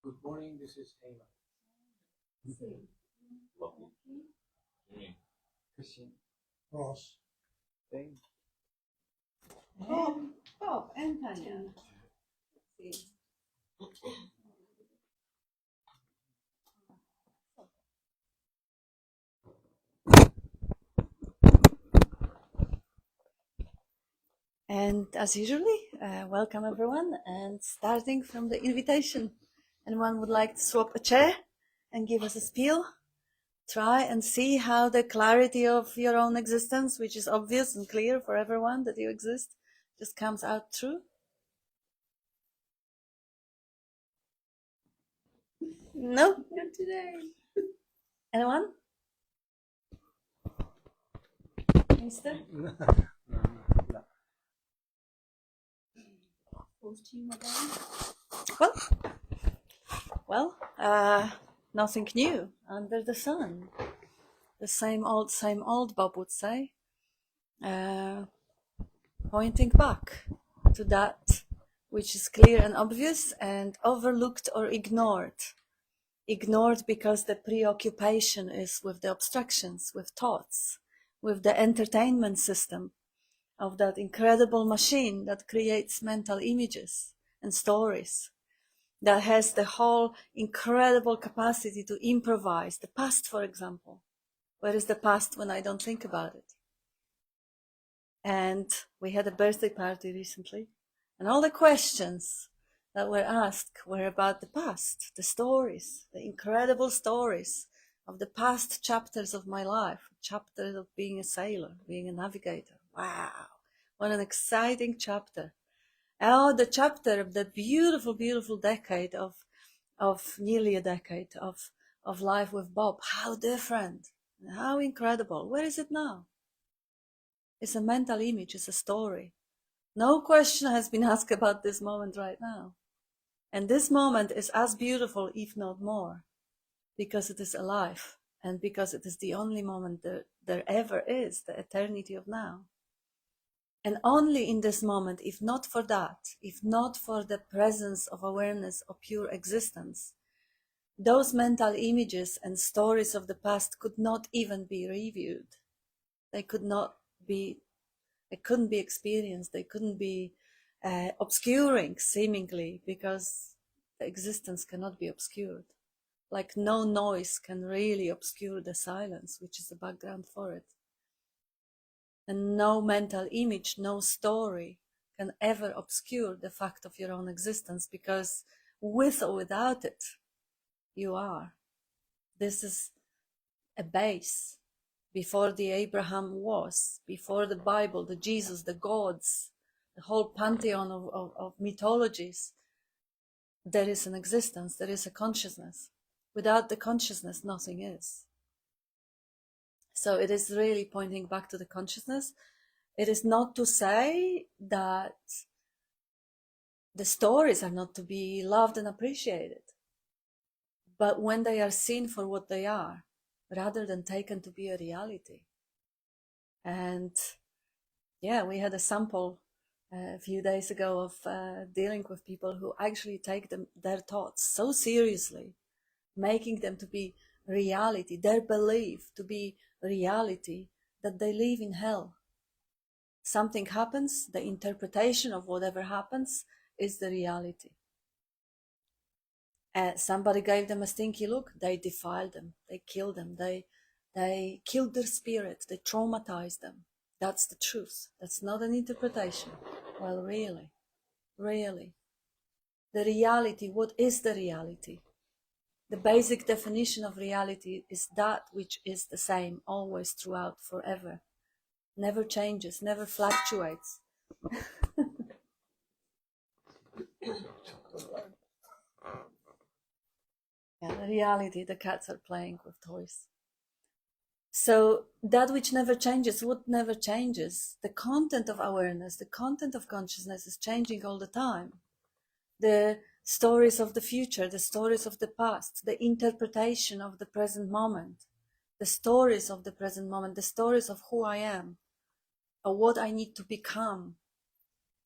Good morning, this is Hema. Christian. Ross. Dane. Bob and Tanya. And as usually, welcome everyone, and starting from the invitation. Anyone would like to swap a chair and give us a spiel? Try and see how the clarity of your own existence, which is obvious and clear for everyone that you exist, just comes out through. No? Not today. Anyone? Mister? No. Well, nothing new under the sun. The same old, Bob would say. Pointing back to that which is clear and obvious and overlooked or ignored. Ignored because the preoccupation is with the abstractions, with thoughts, with the entertainment system of that incredible machine that creates mental images and stories, that has the whole incredible capacity to improvise. The past, for example. Where is the past when I don't think about it? And we had a birthday party recently, and all the questions that were asked were about the past, the stories, the incredible stories of the past chapters of my life, chapters of being a sailor, being a navigator. Wow, what an exciting chapter. Oh, the chapter of the beautiful, beautiful decade of nearly a decade of life with Bob. How different, how incredible. Where is it now? It's a mental image, it's a story. No question has been asked about this moment right now. And this moment is as beautiful, if not more, because it is alive and because it is the only moment there ever is, the eternity of now. And only in this moment, if not for that, if not for the presence of awareness of pure existence, those mental images and stories of the past could not even be reviewed. They couldn't be experienced. They couldn't be obscuring, seemingly, because the existence cannot be obscured. Like no noise can really obscure the silence, which is the background for it. And no mental image, no story can ever obscure the fact of your own existence, because with or without it, you are. This is a base. Before the Abraham was, before the Bible, the Jesus, the gods, the whole pantheon of mythologies, there is an existence, there is a consciousness. Without the consciousness, nothing is. So it is really pointing back to the consciousness. It is not to say that the stories are not to be loved and appreciated, but when they are seen for what they are, rather than taken to be a reality. And yeah, we had a sample a few days ago of dealing with people who actually take their thoughts so seriously, making them to be reality, their belief to be reality, that they live in hell. Something happens, the interpretation of whatever happens is the reality. Somebody gave them a stinky look, they defiled them, they killed them, they killed their spirit, they traumatized them. That's the truth. That's not an interpretation. Well, really. The reality, what is the reality? The basic definition of reality is that which is the same, always, throughout, forever. Never changes, never fluctuates. Yeah, the reality, the cats are playing with toys. So that which never changes, what never changes? The content of awareness, the content of consciousness is changing all the time. The stories of the future, the stories of the past, the interpretation of the present moment, the stories of the present moment, the stories of who I am, or what I need to become,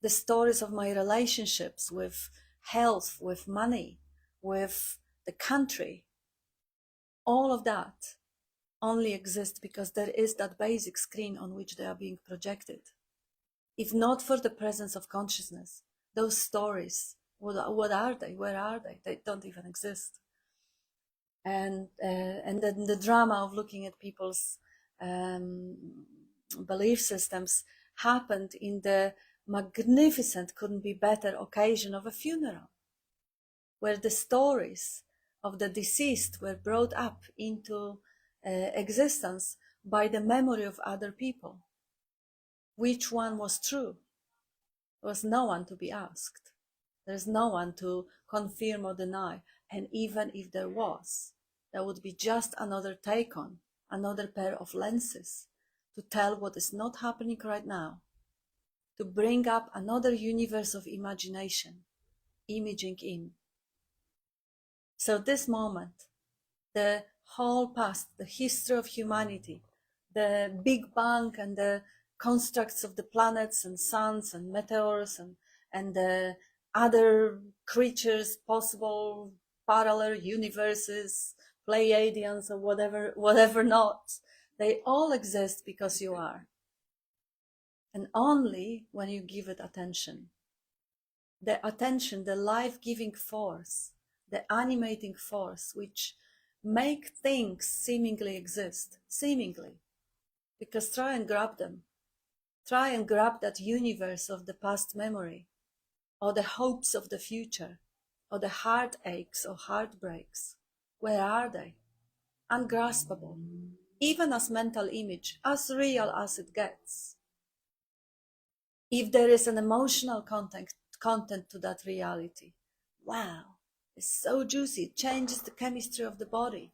the stories of my relationships with health, with money, with the country, all of that only exists because there is that basic screen on which they are being projected. If not for the presence of consciousness, those stories, what are they? Where are they? They don't even exist. And then the drama of looking at people's belief systems happened in the magnificent, couldn't be better occasion of a funeral, where the stories of the deceased were brought up into existence by the memory of other people. Which one was true? There was no one to be asked. There's no one to confirm or deny. And even if there was, there would be just another take on, another pair of lenses to tell what is not happening right now, to bring up another universe of imagination, imaging in. So this moment, the whole past, the history of humanity, the Big Bang and the constructs of the planets and suns and meteors and the other creatures, possible parallel universes, Pleiadians or whatever not, they all exist because you are. And only when you give it attention. The attention, the life-giving force, the animating force, which make things seemingly exist, seemingly. Because try and grab them. Try and grab that universe of the past memory, or the hopes of the future, or the heartaches or heartbreaks. Where are they? Ungraspable. Even as mental image, as real as it gets. If there is an emotional content to that reality, wow, it's so juicy, it changes the chemistry of the body.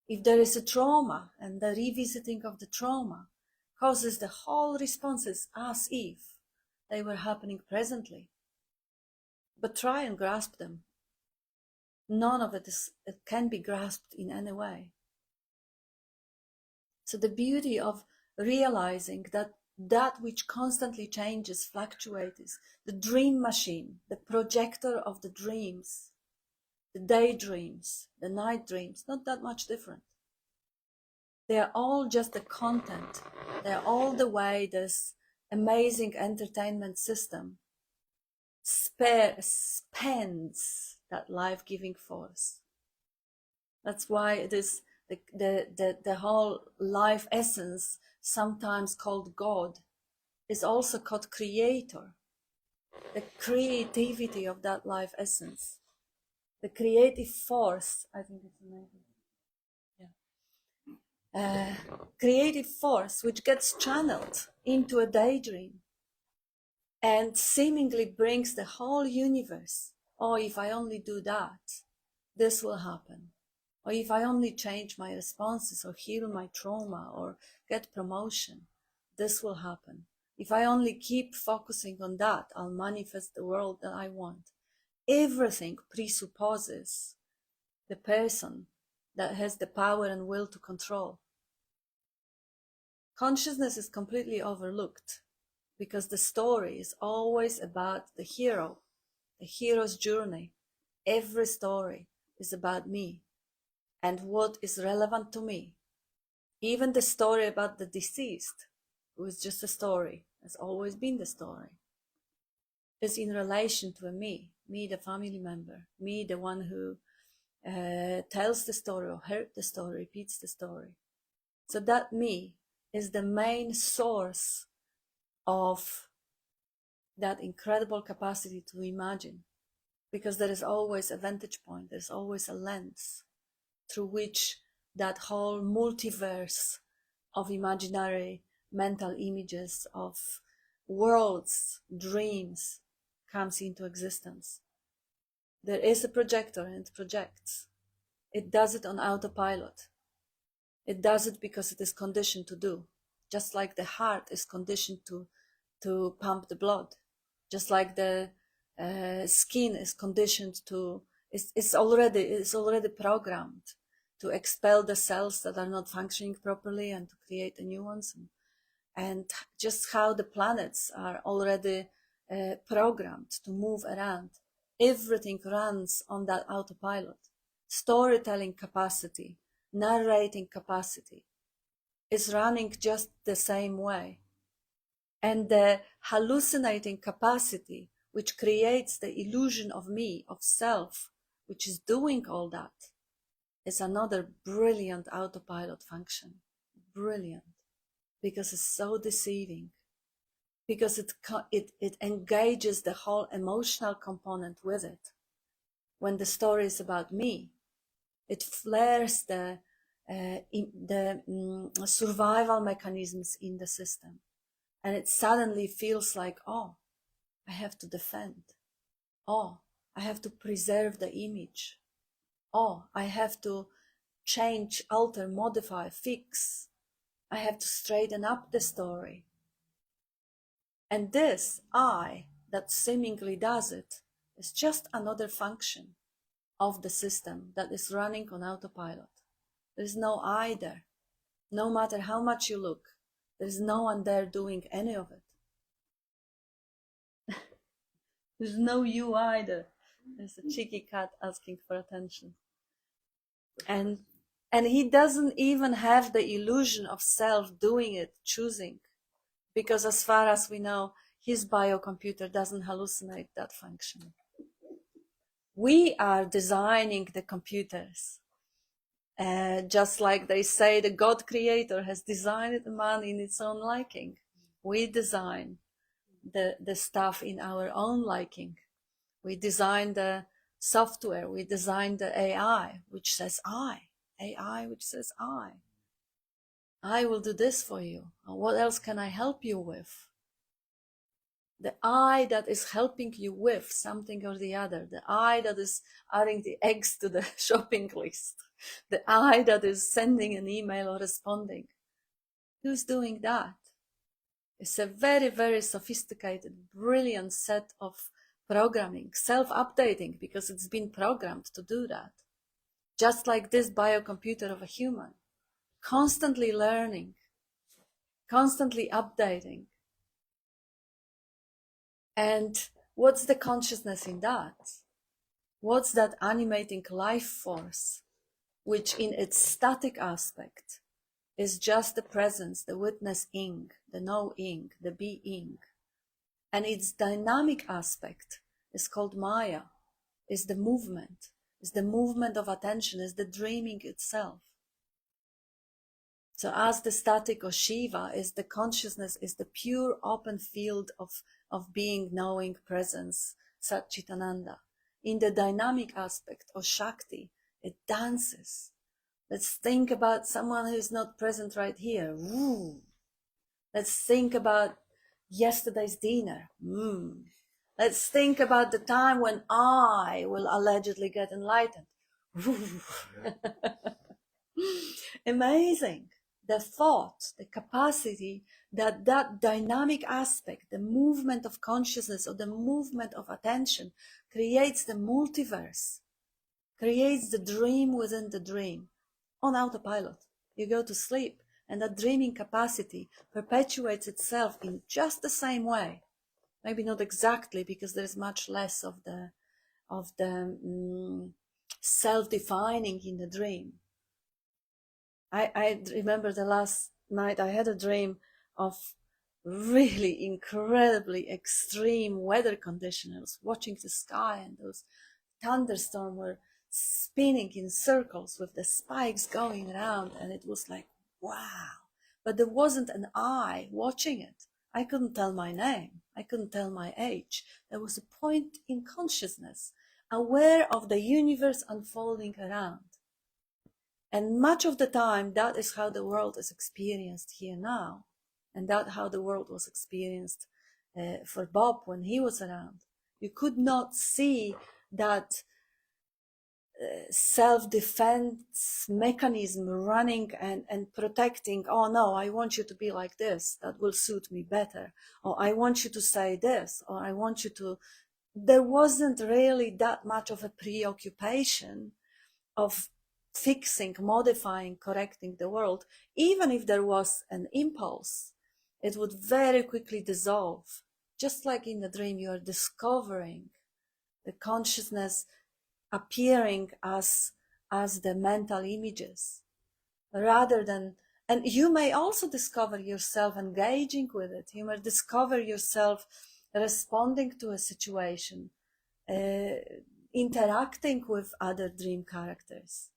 If there is a trauma and the revisiting of the trauma causes the whole responses as if they were happening presently. But try and grasp them. None of it can be grasped in any way. So the beauty of realizing that which constantly changes, fluctuates, the dream machine, the projector of the dreams, the daydreams, the night dreams, not that much different. They are all just the content. They are all the way this amazing entertainment system spends that life-giving force. That's why it is the whole life essence, sometimes called God, is also called creator. The creativity of that life essence, the creative force, I think it's amazing. Creative force which gets channeled into a daydream and seemingly brings the whole universe. Oh, if I only do that, this will happen. Or if I only change my responses or heal my trauma or get promotion, this will happen. If I only keep focusing on that, I'll manifest the world that I want. Everything presupposes the person that has the power and will to control. Consciousness is completely overlooked because the story is always about the hero, the hero's journey. Every story is about me and what is relevant to me. Even the story about the deceased, who is just a story, has always been the story, is in relation to me the family member, me the one who tells the story or heard the story, repeats the story. So that me is the main source of that incredible capacity to imagine, because there is always a vantage point, there's always a lens through which that whole multiverse of imaginary mental images of worlds, dreams comes into existence. There is a projector and it projects. It does it on autopilot. It does it because it is conditioned to do. Just like the heart is conditioned to pump the blood. Just like the skin is conditioned to, it's already programmed to expel the cells that are not functioning properly and to create the new ones. And just how the planets are already programmed to move around Everything runs on that autopilot. Storytelling capacity, narrating capacity is running just the same way. And the hallucinating capacity, which creates the illusion of me, of self, which is doing all that, is another brilliant autopilot function. Brilliant. Because it's so deceiving. Because it engages the whole emotional component with it. When the story is about me, it flares the survival mechanisms in the system. And it suddenly feels like, oh, I have to defend. Oh, I have to preserve the image. Oh, I have to change, alter, modify, fix. I have to straighten up the story. And this I that seemingly does it is just another function of the system that is running on autopilot. There is no I there. No matter how much you look, there is no one there doing any of it. There's no you either. There's a cheeky cat asking for attention. And he doesn't even have the illusion of self doing it, choosing. Because as far as we know, his biocomputer doesn't hallucinate that function. We are designing the computers. Just like they say, the God creator has designed man in its own liking. We design the stuff in our own liking. We design the software, we design the AI, which says AI, which says I will do this for you. What else can I help you with? The I that is helping you with something or the other, the I that is adding the eggs to the shopping list, the I that is sending an email or responding. Who's doing that? It's a very, very sophisticated, brilliant set of programming, self-updating, because it's been programmed to do that. Just like this biocomputer of a human, constantly learning, constantly updating. And what's the consciousness in that? What's that animating life force, which in its static aspect is just the presence, the witness-ing, the knowing, the being. And its dynamic aspect is called Maya, is the movement of attention, is the dreaming itself. So as the static or Shiva is the consciousness, is the pure open field of being, knowing, presence, Satchitananda. In the dynamic aspect of Shakti, it dances. Let's think about someone who is not present right here. Woo. Let's think about yesterday's dinner. Let's think about the time when I will allegedly get enlightened. Amazing. The thought, the capacity that dynamic aspect, the movement of consciousness or the movement of attention creates the multiverse, creates the dream within the dream on autopilot. You go to sleep and that dreaming capacity perpetuates itself in just the same way. Maybe not exactly, because there is much less of the self-defining in the dream. I remember the last night I had a dream of really incredibly extreme weather conditions. I was watching the sky and those thunderstorms were spinning in circles with the spikes going around, and it was like, wow. But there wasn't an I watching it. I couldn't tell my name. I couldn't tell my age. There was a point in consciousness, aware of the universe unfolding around. And much of the time, that is how the world is experienced here now. And that's how the world was experienced for Bob when he was around. You could not see that self-defense mechanism running and protecting. Oh no, I want you to be like this. That will suit me better. Or I want you to say this. Or I want you to... There wasn't really that much of a preoccupation of fixing, modifying, correcting the world. Even if there was an impulse, it would very quickly dissolve. Just like in the dream, you are discovering the consciousness appearing as the mental images, rather than, and you may also discover yourself engaging with it. You may discover yourself responding to a situation, interacting with other dream characters.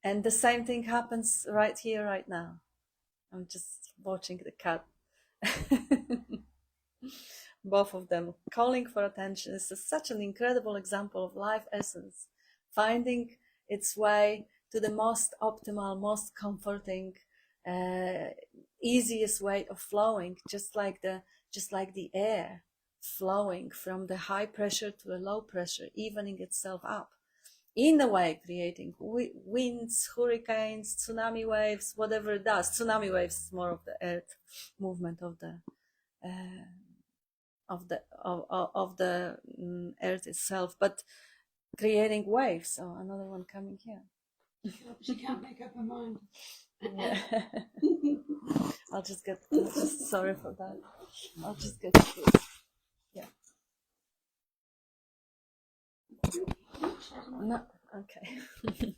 And the same thing happens right here, right now. I'm just watching the cat. Both of them calling for attention. This is such an incredible example of life essence, finding its way to the most optimal, most comforting, easiest way of flowing, just like the air flowing from the high pressure to the low pressure, evening itself up, in a way creating winds, hurricanes, tsunami waves, whatever it does. Tsunami waves is more of the earth movement of the earth itself, but creating waves. Oh, another one coming here. She can't make up her mind. Yeah. Sorry for that. I'll just get this. Yeah. No, okay.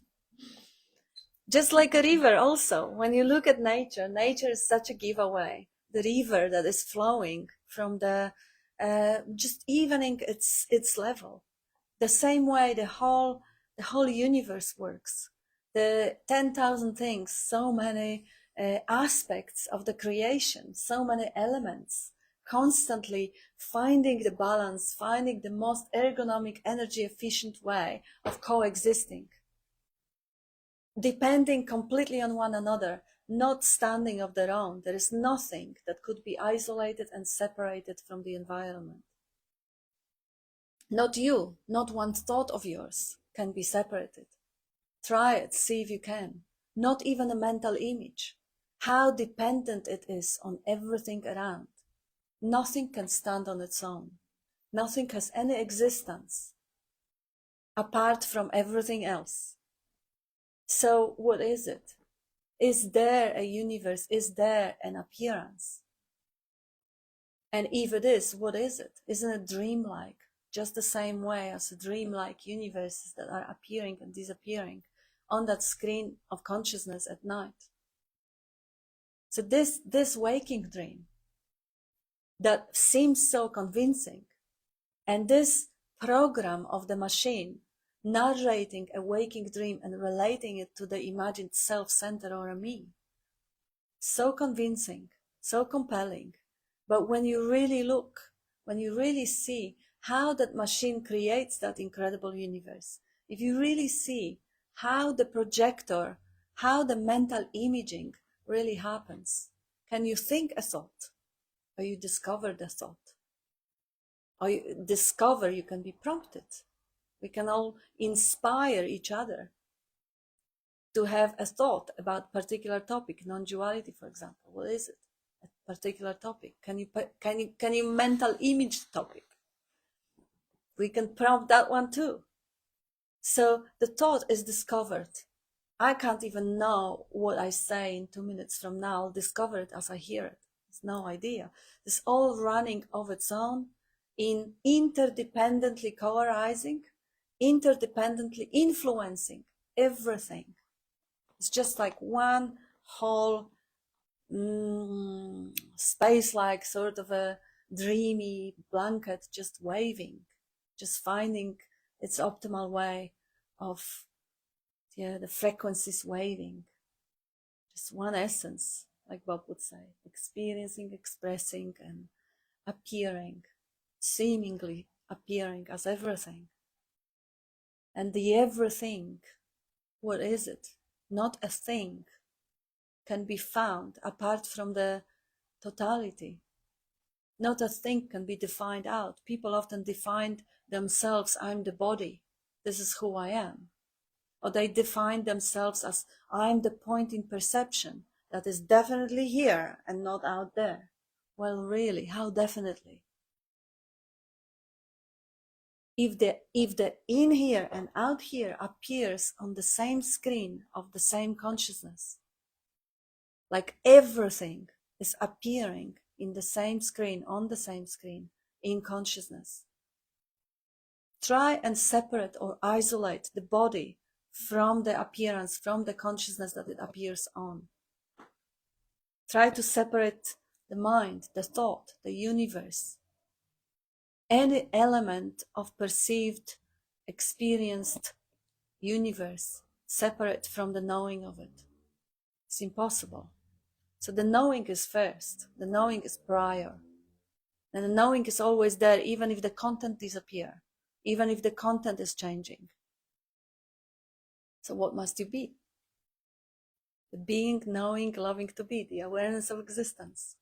Just like a river also, when you look at nature, nature is such a giveaway. The river that is flowing from the, just evening its level. The same way the whole universe works. The 10,000 things, so many aspects of the creation, so many elements, constantly finding the balance, finding the most ergonomic, energy efficient way of coexisting, depending completely on one another, not standing of their own. There is nothing that could be isolated and separated from the environment. Not you, not one thought of yours can be separated. Try it, see if you can. Not even a mental image. How dependent it is on everything around. Nothing can stand on its own. Nothing has any existence apart from everything else. So what is it? Is there a universe? Is there an appearance? And if it is, what is it? Isn't it dreamlike? Just the same way as the dreamlike universes that are appearing and disappearing on that screen of consciousness at night. So this waking dream that seems so convincing, and this program of the machine narrating a waking dream and relating it to the imagined self-center or a me, so convincing, so compelling. But when you really look, when you really see how that machine creates that incredible universe, if you really see how the projector, how the mental imaging really happens, can you think a thought, or you discover the thought, or you discover you can be prompted. We can all inspire each other to have a thought about a particular topic, non-duality, for example. What is it? A particular topic. Can you mental image the topic? We can prompt that one too. So the thought is discovered. I can't even know what I say in 2 minutes from now. I'll discover it as I hear it. There's no idea. It's all running of its own, in interdependently co-arising, interdependently influencing everything. It's just like one whole space-like sort of a dreamy blanket just waving, just finding its optimal way of the frequencies waving. Just one essence, like Bob would say, experiencing, expressing, and appearing, seemingly appearing as everything. And the everything, what is it? Not a thing can be found apart from the totality. Not a thing can be defined out. People often define themselves, I'm the body, this is who I am. Or they define themselves as, I'm the point in perception that is definitely here and not out there. Well, really, how definitely? If the in here and out here appears on the same screen of the same consciousness, like everything is appearing in the same screen, on the same screen, in consciousness, try and separate or isolate the body from the appearance, from the consciousness that it appears on. Try to separate the mind, the thought, the universe, any element of perceived, experienced universe, separate from the knowing of it. It's impossible. So the knowing is first, the knowing is prior. And the knowing is always there, even if the content disappears, even if the content is changing. So what must you be? The being, knowing, loving to be, the awareness of existence.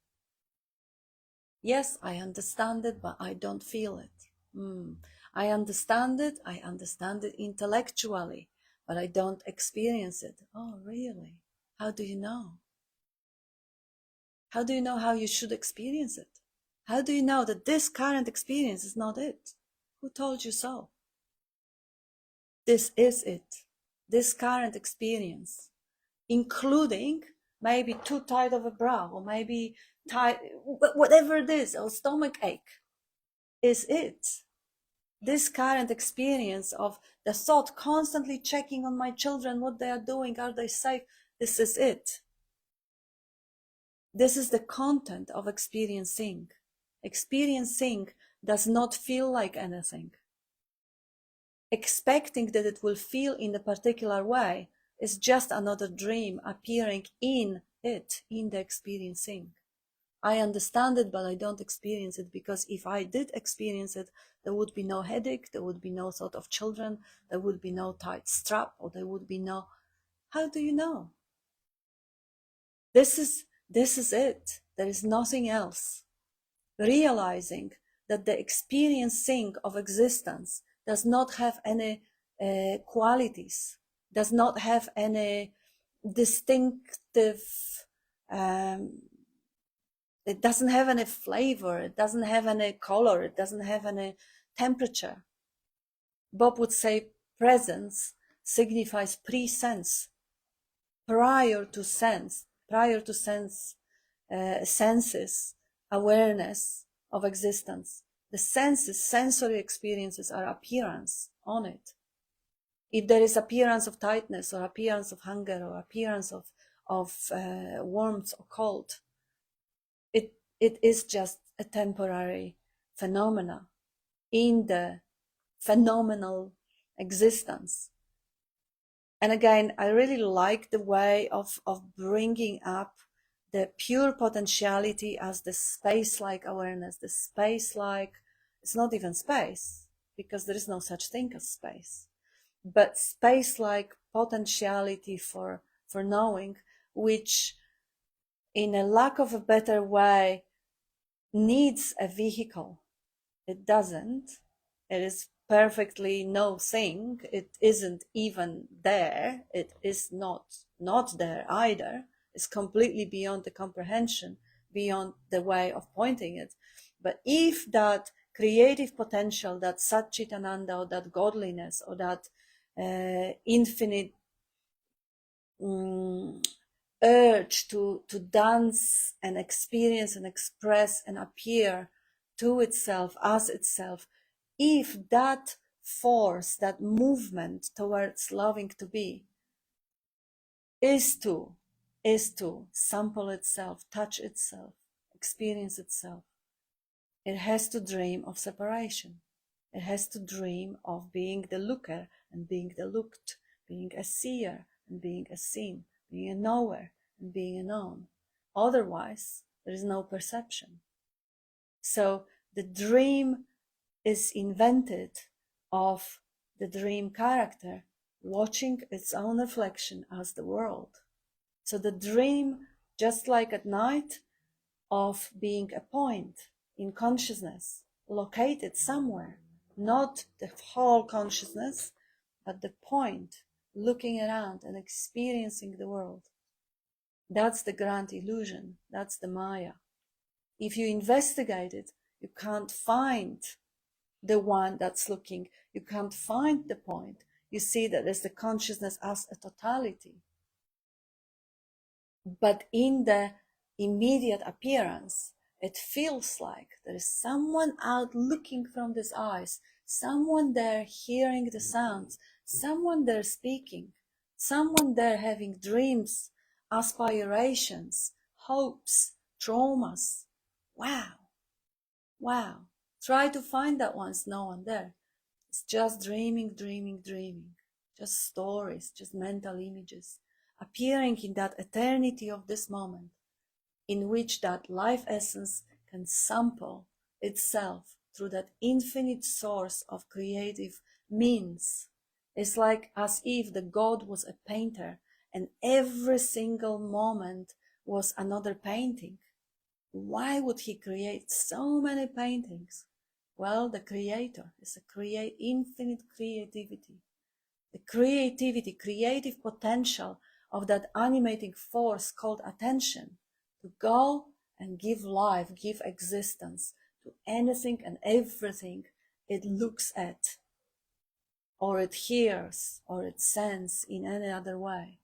Yes, I understand it, but I don't feel it. I understand it intellectually, but I don't experience it. Oh, really? How do you know? How do you know how you should experience it? How do you know that this current experience is not it? Who told you so? This is it. This current experience, including maybe too tight of a brow, or maybe tight, whatever it is, or stomach ache, is it. This current experience of the thought constantly checking on my children, what they are doing, are they safe? This is it. This is the content of experiencing. Experiencing does not feel like anything. Expecting that it will feel in a particular way is just another dream appearing in it, in the experiencing. I understand it, but I don't experience it, because if I did experience it, there would be no headache, there would be no thought of children, there would be no tight strap, or there would be no... How do you know? This is it. There is nothing else. Realizing that the experiencing of existence does not have any qualities, does not have any distinctive, it doesn't have any flavor, it doesn't have any color, it doesn't have any temperature. Bob would say presence signifies pre-sense, prior to sense, senses, awareness of existence. The senses, sensory experiences, are appearance on it. If there is appearance of tightness, or appearance of hunger, or appearance of warmth or cold, it is just a temporary phenomena in the phenomenal existence. And again, I really like the way of bringing up the pure potentiality as the space-like awareness, the space-like, it's not even space, because there is no such thing as space, but space-like potentiality for knowing, which, in a lack of a better way, needs a vehicle. It doesn't. It is perfectly no thing. It isn't even there. It is not there either. It's completely beyond the comprehension, beyond the way of pointing it. But if that creative potential, that Satchitananda, or that godliness, or that infinite urge to dance and experience and express and appear to itself, as itself, if that force, that movement towards loving to be, is to sample itself, touch itself, experience itself, it has to dream of separation. It has to dream of being the looker and being the looked, being a seer and being a seen, being a knower and being a known. Otherwise, there is no perception. So the dream is invented of the dream character watching its own reflection as the world. So the dream, just like at night, of being a point in consciousness, located somewhere, not the whole consciousness, but the point, looking around and experiencing the world. That's the grand illusion. That's the Maya. If you investigate it, you can't find the one that's looking. You can't find the point. You see that there's the consciousness as a totality. But in the immediate appearance, it feels like there is someone out looking from these eyes, someone there hearing the sounds, someone there speaking, someone there having dreams, aspirations, hopes, traumas. Wow. Wow. Try to find that once no one there. It's just dreaming, dreaming, dreaming. Just stories, just mental images, appearing in that eternity of this moment, in which that life essence can sample itself through that infinite source of creative means. It's like as if the God was a painter and every single moment was another painting. Why would he create so many paintings? Well, the creator is infinite creativity. The creative potential of that animating force called attention to go and give life, give existence to anything and everything it looks at, or it hears, or it sends in any other way.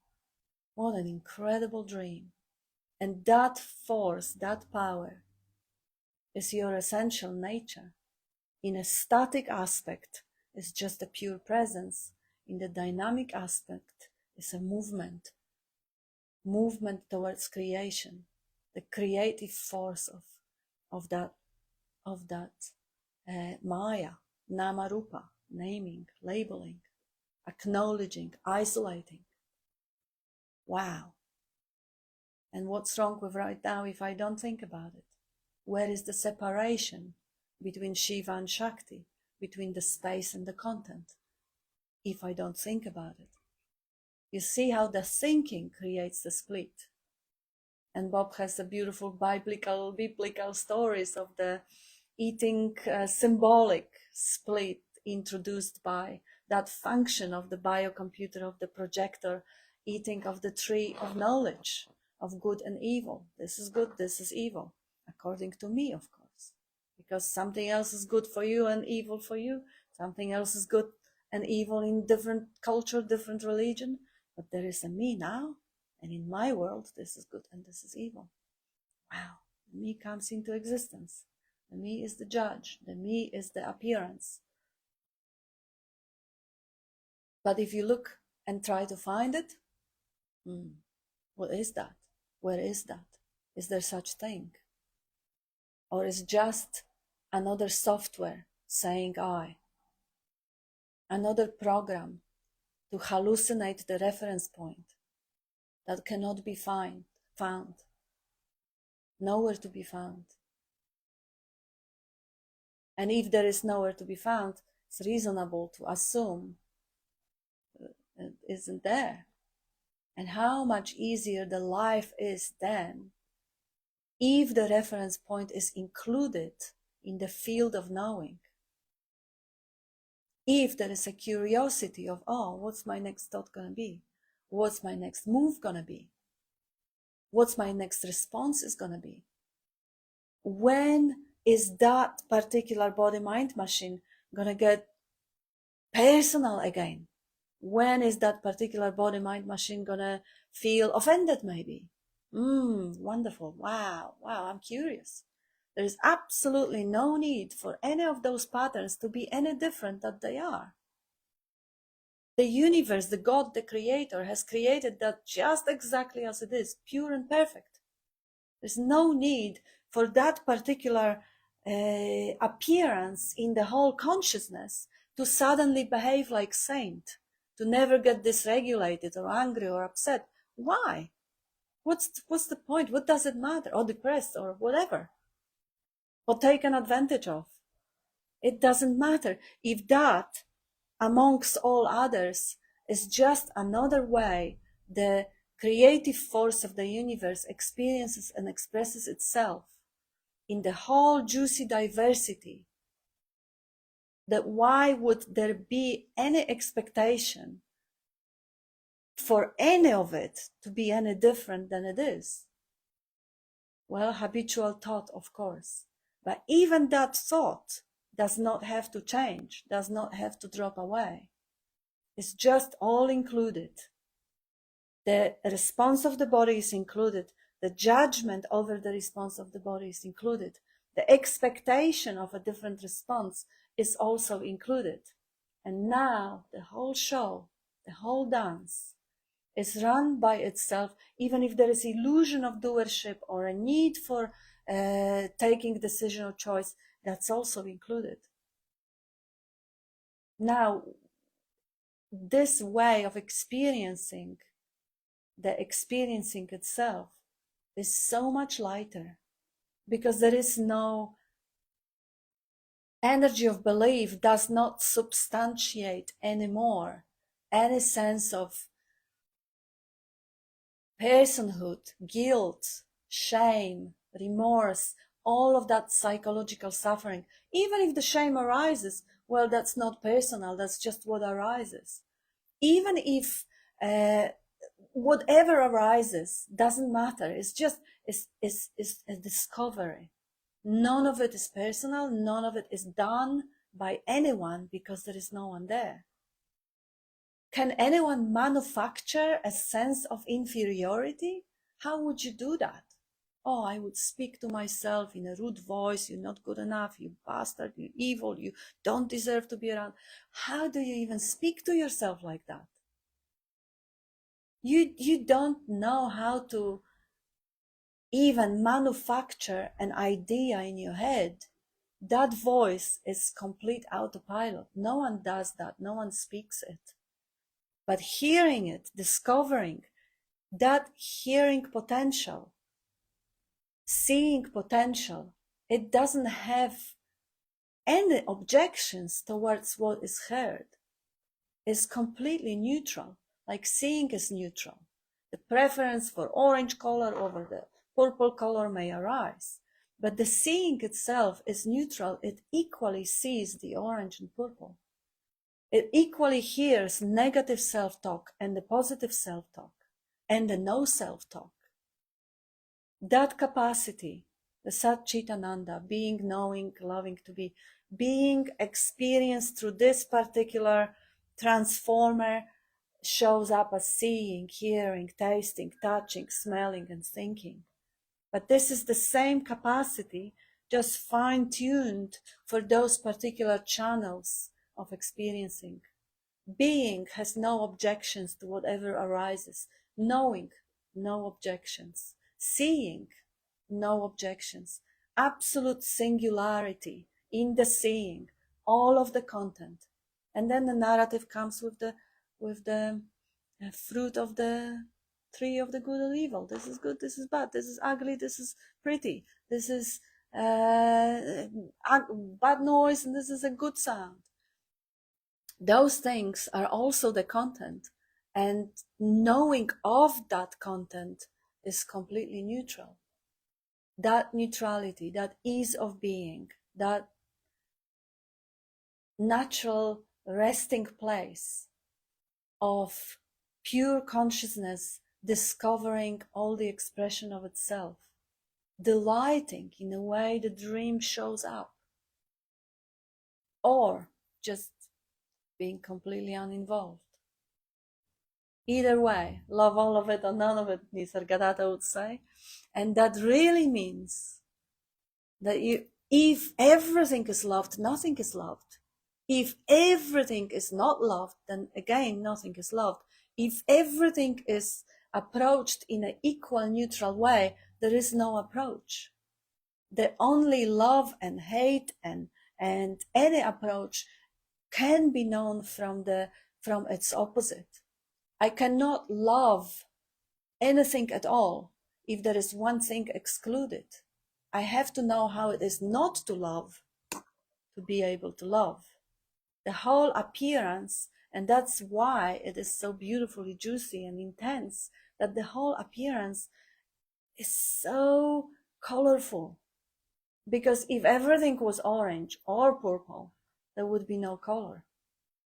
What an incredible dream. And that force, that power, is your essential nature. In a static aspect, it's just a pure presence. In the dynamic aspect, it's a movement towards creation, the creative force of that Maya, Nama Rupa, naming, labeling, acknowledging, isolating. Wow. And what's wrong with right now if I don't think about it? Where is the separation between Shiva and Shakti, between the space and the content, if I don't think about it? You see how the thinking creates the split. And Bob has the beautiful biblical stories of the eating symbolic split introduced by that function of the biocomputer, of the projector, eating of the tree of knowledge, of good and evil. This is good, this is evil, according to me, of course. Because something else is good for you and evil for you. Something else is good and evil in different culture, different religion. But there is a me now, and in my world, this is good and this is evil. Wow, the me comes into existence. The me is the judge. The me is the appearance. But if you look and try to find it, what is that? Where is that? Is there such thing? Or is just another software saying I? Another program to hallucinate the reference point that cannot be found, nowhere to be found. And if there is nowhere to be found, it's reasonable to assume it isn't there. And how much easier the life is then if the reference point is included in the field of knowing. If there is a curiosity of, what's my next thought going to be? What's my next move going to be? What's my next response is going to be? When is that particular body-mind machine going to get personal again? When is that particular body-mind machine going to feel offended maybe? Wonderful. Wow, I'm curious. There is absolutely no need for any of those patterns to be any different than they are. The universe, the God, the creator, has created that just exactly as it is, pure and perfect. There's no need for that particular appearance in the whole consciousness to suddenly behave like saint, to never get dysregulated or angry or upset. Why? What's the point? What does it matter? Or depressed or whatever. Or taken advantage of. It doesn't matter if that, amongst all others, is just another way the creative force of the universe experiences and expresses itself in the whole juicy diversity. That why would there be any expectation for any of it to be any different than it is? Well, habitual thought, of course. But even that thought does not have to change, does not have to drop away. It's just all included. The response of the body is included. The judgment over the response of the body is included. The expectation of a different response is also included. And now the whole show, the whole dance is run by itself, even if there is illusion of doership or a need for taking decision or choice, that's also included. Now, this way of experiencing, the experiencing itself, is so much lighter, because there is no energy of belief, does not substantiate anymore any sense of personhood, guilt, shame, remorse, all of that psychological suffering. Even if the shame arises, well, that's not personal, that's just what arises. Even if whatever arises doesn't matter, it's just it's a discovery. None of it is personal, none of it is done by anyone, because there is no one there. Can anyone manufacture a sense of inferiority? How would you do that? Oh, I would speak to myself in a rude voice, you're not good enough, you bastard, you're evil, you don't deserve to be around. How do you even speak to yourself like that? You don't know how to even manufacture an idea in your head. That voice is complete autopilot. No one does that, no one speaks it. But hearing it, discovering that hearing potential, seeing potential, it doesn't have any objections towards what is heard. It's completely neutral, like seeing is neutral. The preference for orange color over the purple color may arise, but the seeing itself is neutral. It equally sees the orange and purple. It equally hears negative self-talk and the positive self-talk and the no self-talk. That capacity, the Sat Chit Ananda, being, knowing, loving to be, being experienced through this particular transformer, shows up as seeing, hearing, tasting, touching, smelling, and thinking. But this is the same capacity, just fine-tuned for those particular channels of experiencing. Being has no objections to whatever arises. Knowing, no objections. Seeing, no objections. Absolute singularity in the seeing, all of the content. And then the narrative comes with the fruit of the tree of the good and evil. This is good, this is bad, this is ugly, this is pretty, this is bad noise, and this is a good sound. Those things are also the content, and knowing of that content is completely neutral. That neutrality, that ease of being, that natural resting place of pure consciousness discovering all the expression of itself, delighting in the way the dream shows up, or just being completely uninvolved. Either way, love all of it or none of it, Nisargadatta would say. And that really means that if everything is loved, nothing is loved. If everything is not loved, then again, nothing is loved. If everything is approached in an equal, neutral way, there is no approach. The only love and hate and any approach can be known from its opposite. I cannot love anything at all if there is one thing excluded. I have to know how it is not to love to be able to love. The whole appearance, and that's why it is so beautifully juicy and intense, that the whole appearance is so colorful. Because if everything was orange or purple, there would be no color.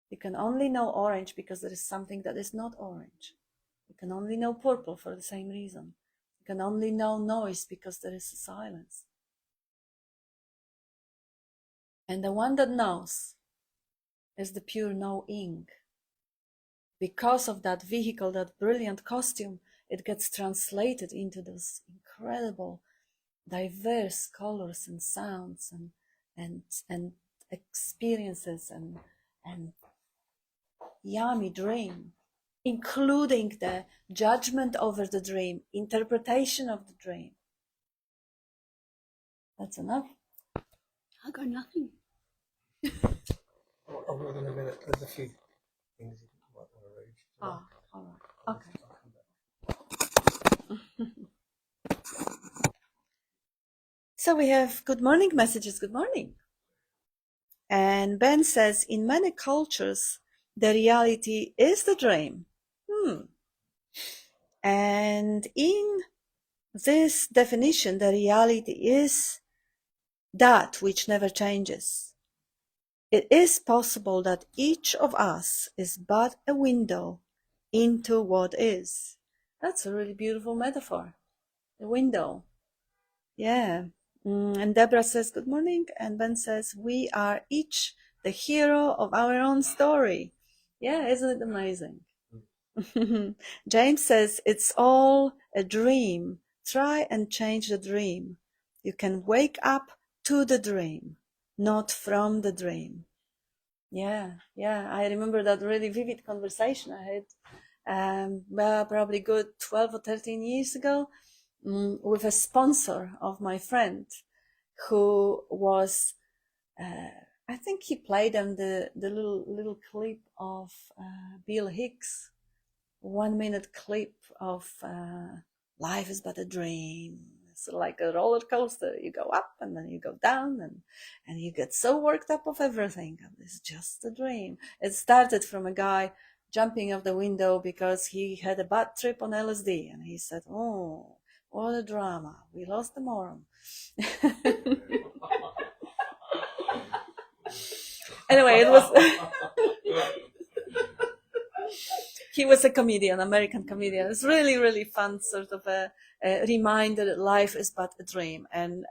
You can only know orange because there is something that is not orange. You can only know purple for the same reason. You can only know noise because there is silence. And the one that knows is the pure knowing. Because of that vehicle, that brilliant costume, it gets translated into those incredible, diverse colors and sounds and experiences and yummy dream, including the judgment over the dream, interpretation of the dream. That's enough. I got nothing. I'll read in a minute. There's a few things you might want to read. Ah, all right. Okay. So we have good morning messages. Good morning. And Ben says, in many cultures, the reality is the dream. And in this definition, the reality is that which never changes. It is possible that each of us is but a window into what is. That's a really beautiful metaphor. A window. Yeah. And Deborah says, good morning. And Ben says, we are each the hero of our own story. Yeah, isn't it amazing? James says, it's all a dream. Try and change the dream. You can wake up to the dream, not from the dream. Yeah. I remember that really vivid conversation I had probably good 12 or 13 years ago with a sponsor of my friend who was, I think he played them the little clip of Bill Hicks, 1 minute clip of life is but a dream. It's like a roller coaster. You go up and then you go down and you get so worked up of everything. And it's just a dream. It started from a guy jumping out the window because he had a bad trip on LSD. And he said, oh, what a drama. We lost the moron. Anyway, it was... He was a comedian, American comedian. It's really, really fun, sort of a reminder that life is but a dream. And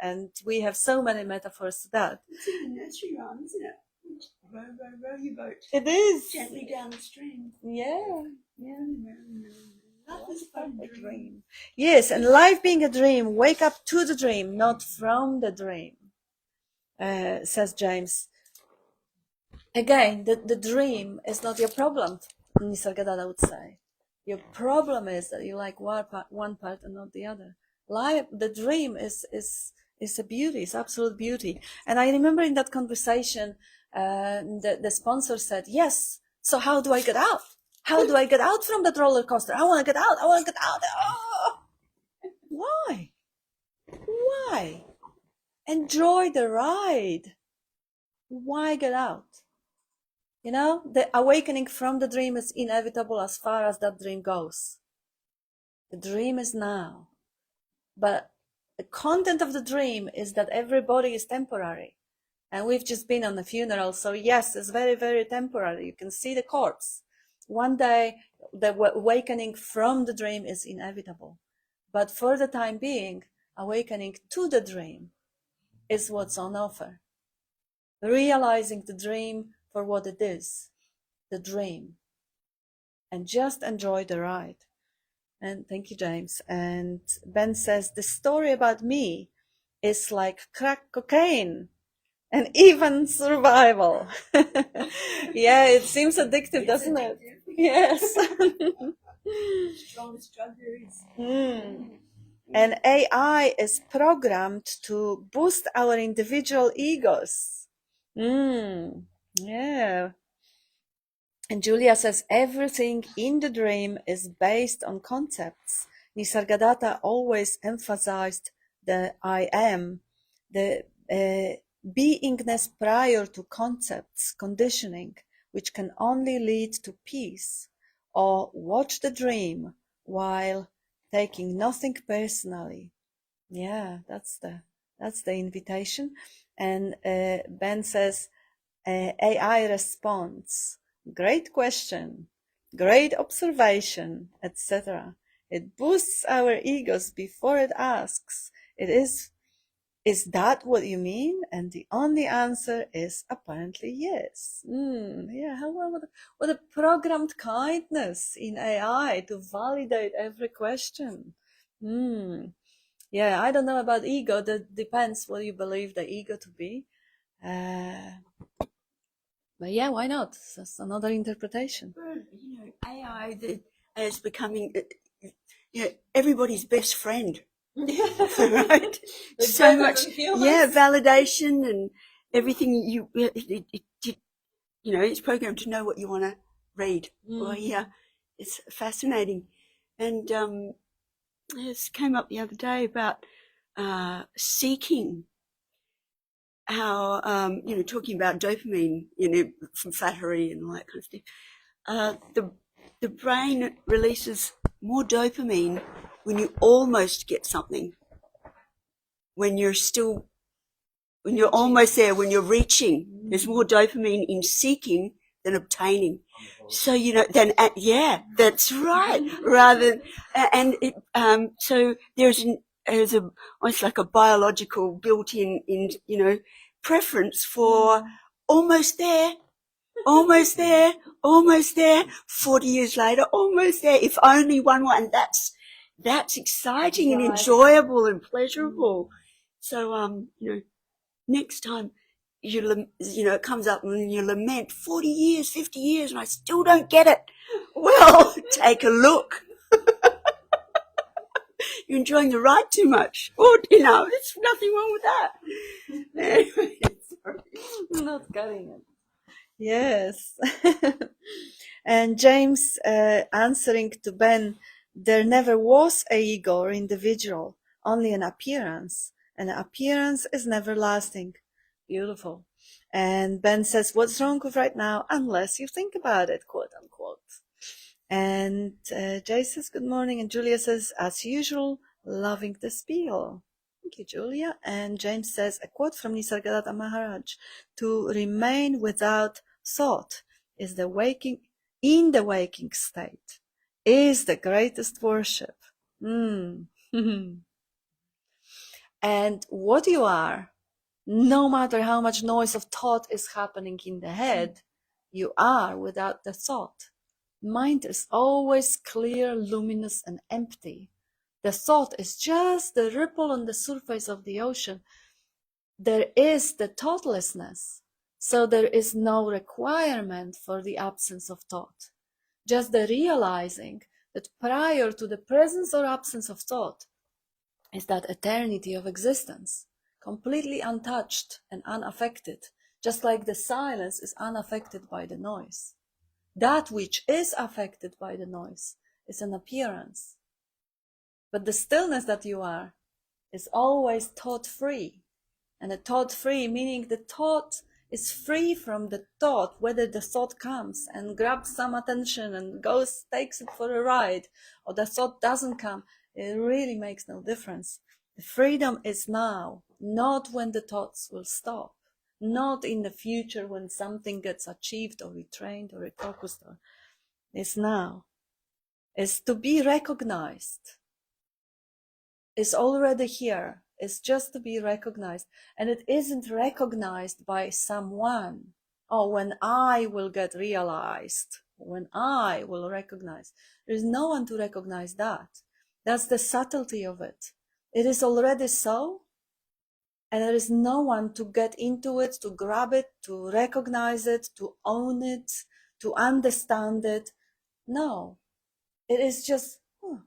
we have so many metaphors to that. It's in the nursery rhyme, isn't it? Row, row, row your boat. It is. Gently down the stream. Yeah. Life is but a dream. Yes, and life being a dream, wake up to the dream, not from the dream, says James. Again, the dream is not your problem, Nisargadatta would say. Your problem is that you like one part and not the other. Life, the dream is a beauty, it's absolute beauty. And I remember in that conversation, the sponsor said, yes, so how do I get out? How do I get out from that roller coaster? I want to get out. Oh! Why? Enjoy the ride. Why get out? You know, the awakening from the dream is inevitable as far as that dream goes. The dream is now. But the content of the dream is that everybody is temporary. And we've just been on a funeral, so yes, it's very, very temporary. You can see the corpse. One day, the awakening from the dream is inevitable. But for the time being, awakening to the dream is what's on offer. Realizing the dream for what it is, the dream. And just enjoy the ride. And thank you, James. And Ben says, the story about me is like crack cocaine and even survival. Yeah, it seems addictive, doesn't it? Yes. Strongest drug there is. And AI is programmed to boost our individual egos. Yeah. And Julia says, everything in the dream is based on concepts. Nisargadatta always emphasized the I am, the beingness prior to concepts, conditioning, which can only lead to peace. Or watch the dream while taking nothing personally. Yeah, that's the invitation. And Ben says, AI responds, great question, great observation, etc. It boosts our egos before it asks. It is that what you mean? And the only answer is apparently yes. Yeah, what a programmed kindness in AI to validate every question. Yeah, I don't know about ego. That depends what you believe the ego to be. But yeah, why not? That's another interpretation. Well, AI is becoming, everybody's best friend. Right? So much, validation and everything. It's programmed to know what you want to read or hear. It's fascinating. And this came up the other day about seeking. How talking about dopamine, from flattery and all that kind of stuff. The brain releases more dopamine when you almost get something. When you're almost there, when you're reaching, there's more dopamine in seeking than obtaining. So that's right. Rather, and it so there's almost like a biological built-in preference for almost there, 40 years later, almost there, if only one more. And that's exciting and enjoyable and pleasurable. So, next time it comes up and you lament 40 years, 50 years, and I still don't get it. Well, take a look. You're enjoying the ride too much. Or, there's nothing wrong with that. Anyway, sorry. Not getting it. Yes. And James answering to Ben, there never was a ego or individual, only an appearance. And appearance is never lasting. Beautiful. And Ben says, what's wrong with right now? Unless you think about it, quote unquote. And Jay says, good morning. And Julia says, as usual, loving the spiel. Thank you, Julia. And James says, a quote from Nisargadatta Maharaj, to remain without thought is in the waking state, is the greatest worship. And what you are, no matter how much noise of thought is happening in the head, you are without the thought. Mind is always clear, luminous, and empty. The thought is just the ripple on the surface of the ocean. There is the thoughtlessness, so there is no requirement for the absence of thought. Just the realizing that prior to the presence or absence of thought is that eternity of existence, completely untouched and unaffected, just like the silence is unaffected by the noise. That which is affected by the noise is an appearance. But the stillness that you are is always thought-free. And a thought-free, meaning the thought is free from the thought, whether the thought comes and grabs some attention and takes it for a ride, or the thought doesn't come. It really makes no difference. The freedom is now, not when the thoughts will stop, not in the future when something gets achieved or retrained or refocused. It's now. It's to be recognized. It's already here. It's just to be recognized. And it isn't recognized by someone. Oh, when I will get realized, when I will recognize. There is no one to recognize that. That's the subtlety of it. It is already so. And there is no one to get into it, to grab it, to recognize it, to own it, to understand it. No. It is just,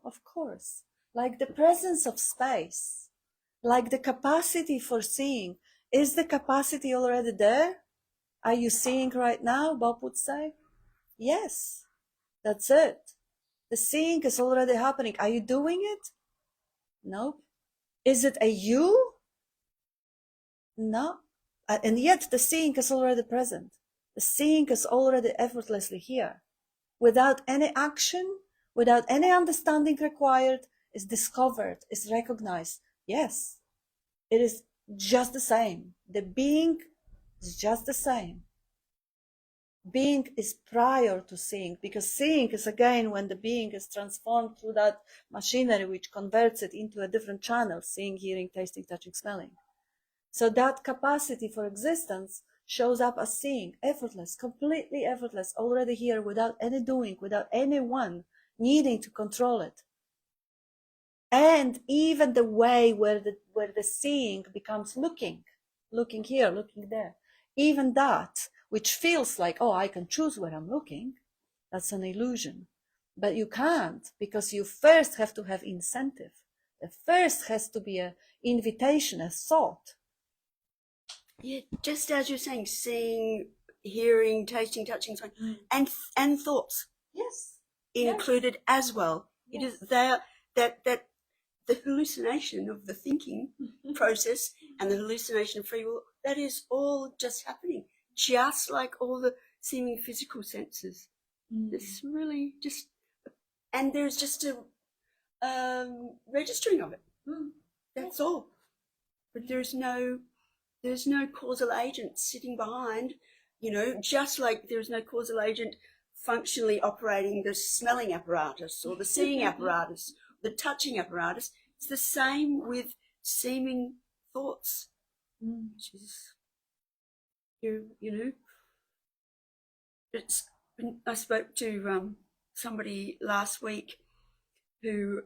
of course, like the presence of space, like the capacity for seeing. Is the capacity already there? Are you seeing right now, Bob would say? Yes, that's it. The seeing is already happening. Are you doing it? No. Is it a you? No. And yet the seeing is already present. The seeing is already effortlessly here. Without any action, without any understanding required, is discovered, is recognized. Yes, it is just the same. The being is just the same. Being is prior to seeing, because seeing is again when the being is transformed through that machinery which converts it into a different channel, seeing, hearing, tasting, touching, smelling. So that capacity for existence shows up as seeing, effortless, completely effortless, already here, without any doing, without anyone needing to control it. And even the way where the seeing becomes looking here, looking there, even that which feels like, oh, I can choose where I'm looking, that's an illusion. But you can't, because you first have to have incentive. The first has to be an invitation, a thought. Yeah, just as you're saying, seeing, hearing, tasting, touching, so on, and thoughts. Yes. Included as well. Yes. It is there that the hallucination of the thinking process and the hallucination of free will, that is all just happening, just like all the seeming physical senses. It's really just, and there's just a registering of it. That's all. But there's no causal agent sitting behind, just like there's no causal agent functionally operating the smelling apparatus or the seeing apparatus, the touching apparatus. It's the same with seeming thoughts, which is, it's. I spoke to somebody last week who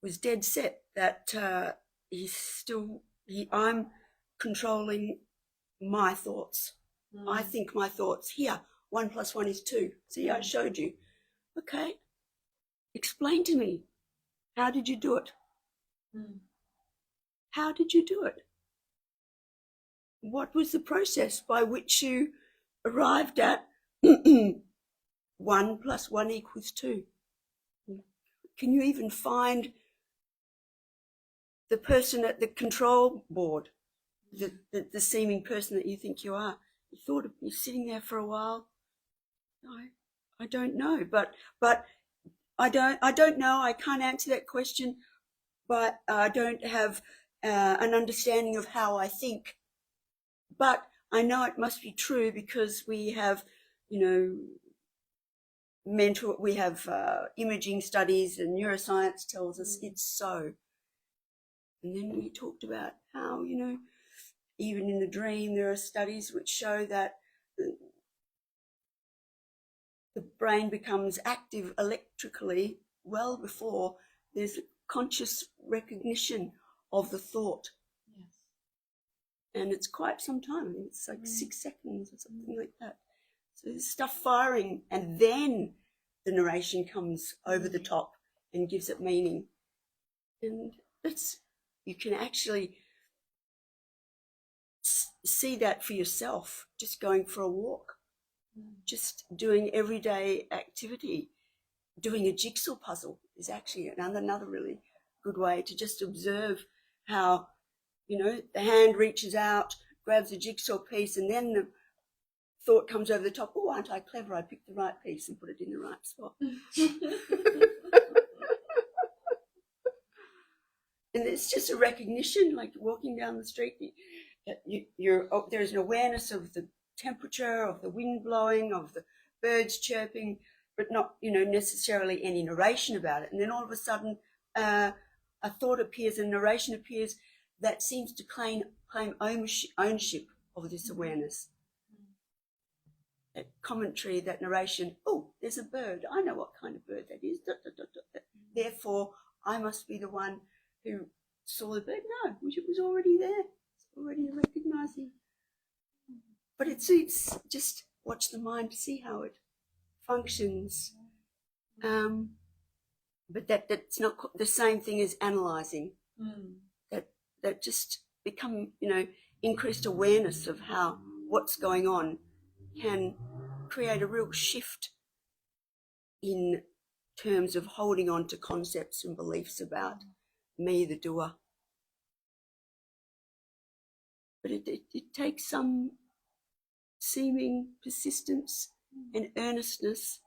was dead set that I'm controlling my thoughts. I think my thoughts. Here, 1 + 1 is 2. See, I showed you. Okay, explain to me. How did you do it? How did you do it? What was the process by which you arrived at 1 + 1 = 2? Can you even find the person at the control board, the seeming person that you think you are? You thought of you sitting there for a while. I don't know, but I don't know. I can't answer that question, but I don't have an understanding of how I think. But I know it must be true because we have, we have imaging studies, and neuroscience tells us it's so. And then we talked about how, even in the dream, there are studies which show that the brain becomes active electrically well before there's conscious recognition of the thought. Yes. And it's quite some time. I think it's like 6 seconds or something like that. So there's stuff firing, and then the narration comes over the top and gives it meaning. And you can actually see that for yourself, just going for a walk, just doing everyday activity. Doing a jigsaw puzzle is actually another really good way to just observe how, the hand reaches out, grabs a jigsaw piece, and then the thought comes over the top, oh, aren't I clever? I picked the right piece and put it in the right spot. And it's just a recognition, like walking down the street, there's an awareness of the temperature, of the wind blowing, of the birds chirping, but not, necessarily any narration about it. And then all of a sudden, a thought appears, a narration appears that seems to claim ownership of this awareness. That commentary, that narration, oh, there's a bird. I know what kind of bird that is. Therefore, I must be the one who saw the bird. No, it was already there. It's already recognizing. But it's just watch the mind to see how it functions. But that's not the same thing as analysing. That just become, increased awareness of how what's going on can create a real shift in terms of holding on to concepts and beliefs about me, the doer. But it takes some seeming persistence and earnestness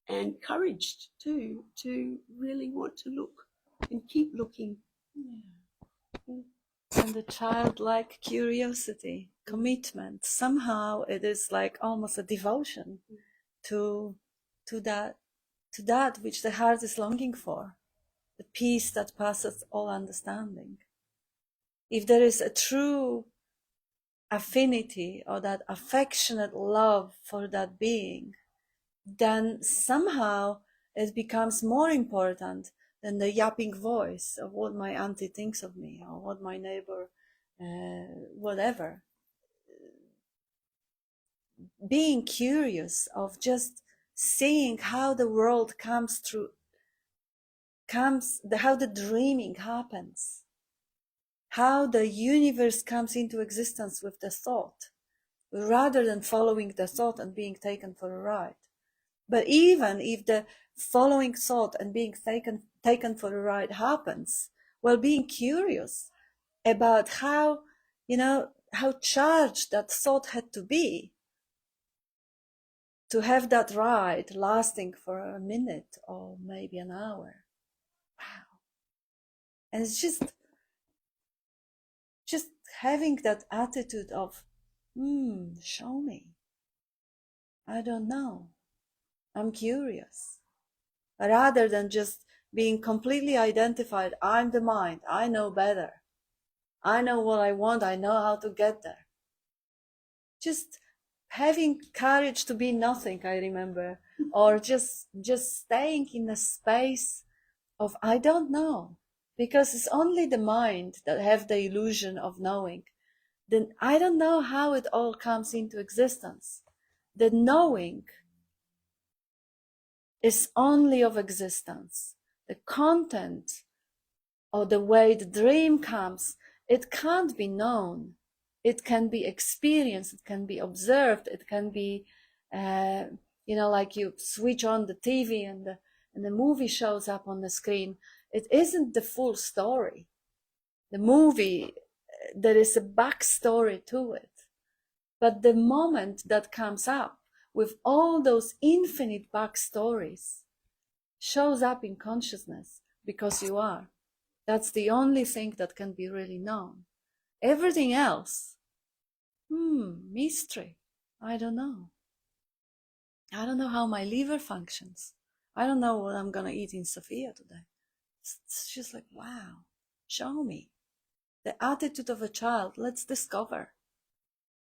and courage too, to really want to look and keep looking. And the childlike curiosity, commitment, somehow it is like almost a devotion to that which the heart is longing for, the peace that passes all understanding. If there is a true affinity or that affectionate love for that being, then somehow it becomes more important than the yapping voice of what my auntie thinks of me or what my neighbor whatever. Being curious of just seeing how the world how the dreaming happens, how the universe comes into existence with the thought, rather than following the thought and being taken for a ride. But even if the following thought and being taken for a ride happens, well, being curious about how charged that thought had to be to have that ride lasting for a minute or maybe an hour. Wow. And it's just having that attitude of, show me. I don't know. I'm curious. Rather than just being completely identified, I'm the mind, I know better. I know what I want, I know how to get there. Just having courage to be nothing, I remember, or just staying in a space of I don't know, because it's only the mind that have the illusion of knowing. Then I don't know how it all comes into existence. The knowing is only of existence. The content or the way the dream comes, it can't be known. It can be experienced, it can be observed, it can be, like you switch on the TV and the movie shows up on the screen. It isn't the full story. The movie, there is a backstory to it. But the moment that comes up with all those infinite backstories shows up in consciousness because you are. That's the only thing that can be really known. Everything else, mystery. I don't know. I don't know how my liver functions. I don't know what I'm going to eat in Sofia today. It's just like, wow, show me. The attitude of a child, let's discover.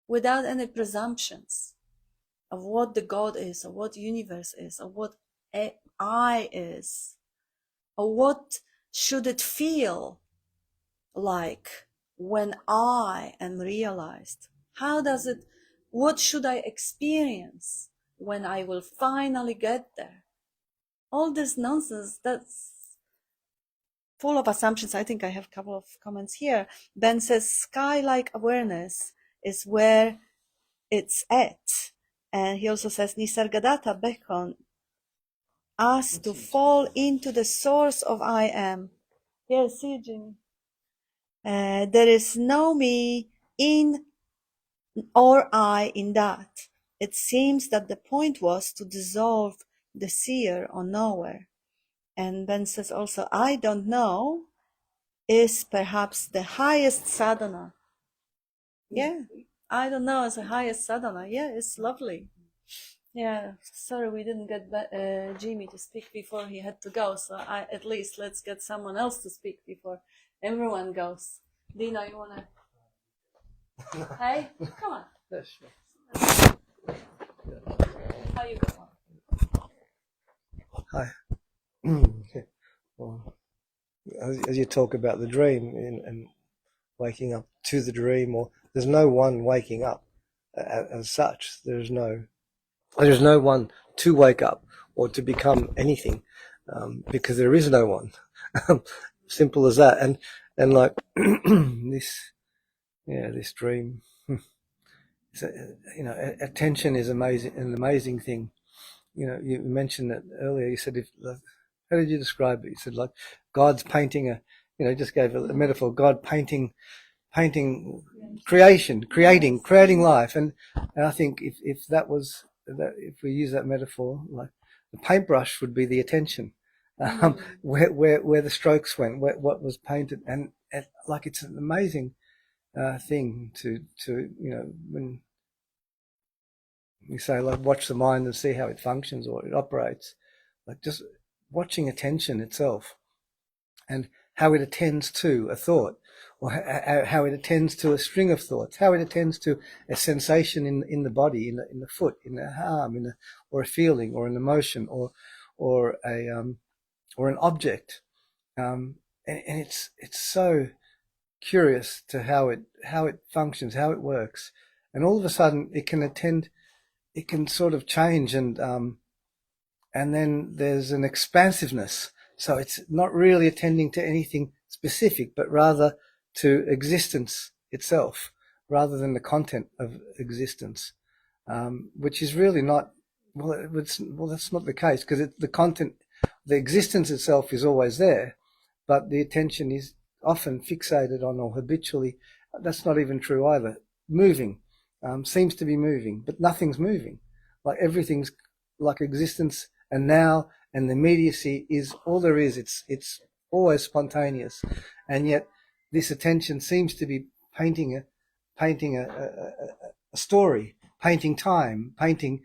Without any presumptions of what the God is, or what universe is, or what I is, or what should it feel like when I am realized. What should I experience when I will finally get there? All this nonsense, that's full of assumptions. I think I have a couple of comments here. Ben says, sky-like awareness is where it's at. And he also says, Nisargadatta beckon us to fall into the source of I am. Yes, see you, Jimmy. There is no me in or I in that. It seems that the point was to dissolve the seer or knower. And Ben says also, I don't know is perhaps the highest sadhana. Yeah, I don't know is the highest sadhana. Yeah, it's lovely. Yeah, sorry we didn't get Jimmy to speak before he had to go, so at least let's get someone else to speak before everyone goes. Dino, you wanna? Hey, come on. How you going? Hi. Well, as you talk about the dream and waking up to the dream, or there's no one waking up as such. There's no one to wake up or to become anything, because there is no one. Simple as that. And like this dream. So, attention is an amazing thing. You mentioned that earlier. You said, how did you describe it? You said like God's painting just gave a metaphor. God painting creating life. And I think if that was that, if we use that metaphor, like the paintbrush would be the attention, where the strokes went, what was painted, and like it's an amazing thing to when we say like watch the mind and see how it functions or it operates, like just watching attention itself and how it attends to a thought, or how it attends to a string of thoughts, how it attends to a sensation in the body, in the foot, in the arm, or a feeling, or an emotion, or an object, and it's so curious to how it functions, how it works, and all of a sudden it can sort of change, and then there's an expansiveness. So it's not really attending to anything specific, but rather to existence itself, rather than the content of existence, which is really not, that's not the case, because the existence itself is always there, but the attention is often fixated on, or habitually, that's not even true either, moving, seems to be moving, but nothing's moving. Like everything's like existence and now, and the immediacy is all there is. It's always spontaneous, and yet this attention seems to be painting a story, painting time, painting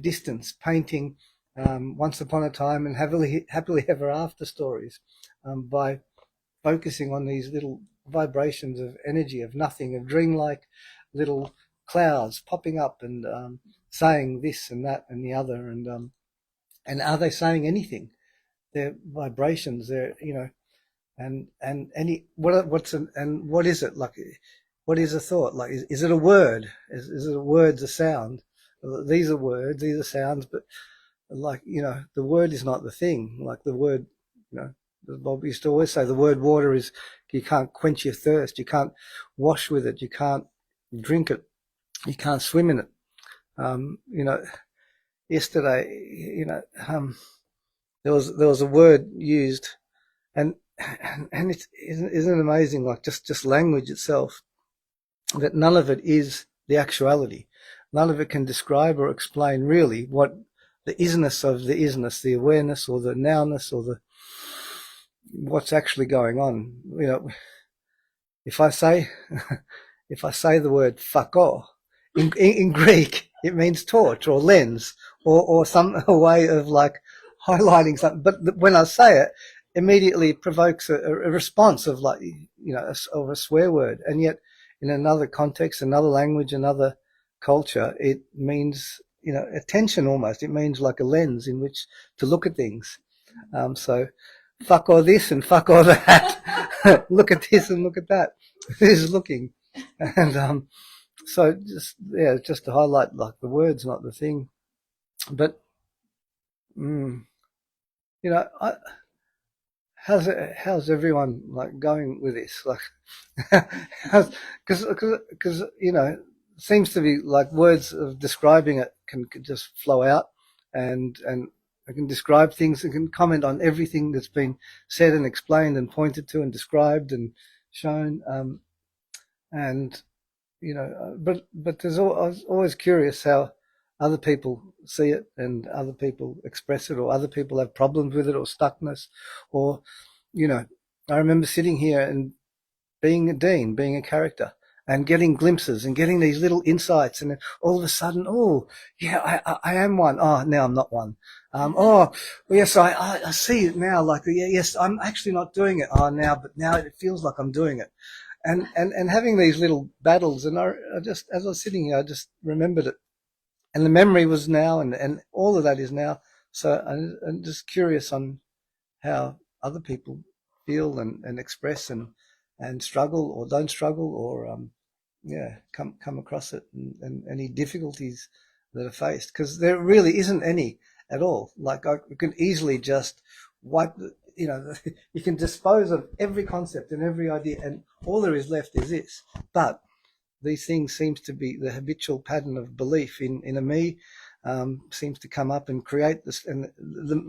distance, painting once upon a time and happily ever after stories, by focusing on these little vibrations of energy, of nothing, of dreamlike little clouds popping up and saying this and that and the other, and are they saying anything? They're vibrations. They're, and what is it like? What is a thought like? Is it a word? Is it a word's a sound? These are words. These are sounds. But like, the word is not the thing. Like the word, Bob used to always say, the word water is, you can't quench your thirst. You can't wash with it. You can't drink it. You can't swim in it. Yesterday, there was a word used, and isn't it amazing? Like just language itself, that none of it is the actuality. None of it can describe or explain really what the isness of the isness, the awareness or the nowness or what's actually going on. If I say the word fuck off in Greek, it means torch or lens or some a way of like highlighting something. But when I say it, immediately it provokes a response of like, of a swear word. And yet in another context, another language, another culture, it means, attention almost. It means like a lens in which to look at things. So fuck all this and fuck all that. Look at this and look at that. Who's looking? And so just to highlight, like, the word's not the thing. But how's everyone like going with this? Like, because seems to be like words of describing it can just flow out, and I can describe things and can comment on everything that's been said and explained and pointed to and described and shown, and but I was always curious how other people see it and other people express it, or other people have problems with it or stuckness, or I remember sitting here and being a dean, being a character, and getting glimpses and getting these little insights, and then all of a sudden, oh yeah, I am one. Oh, now I'm not one. Oh yes, I see it now. Like, yes, I'm actually not doing it. Oh, but now it feels like I'm doing it. And having these little battles, and I just, as I was sitting here, I just remembered it, and the memory was now, and all of that is now. So I'm just curious on how other people feel and express and struggle or don't struggle, or come across it, and any difficulties that are faced, because there really isn't any at all. Like, I can easily just wipe you can dispose of every concept and every idea, and all there is left is this. But these things seems to be the habitual pattern of belief in a me, seems to come up and create this, and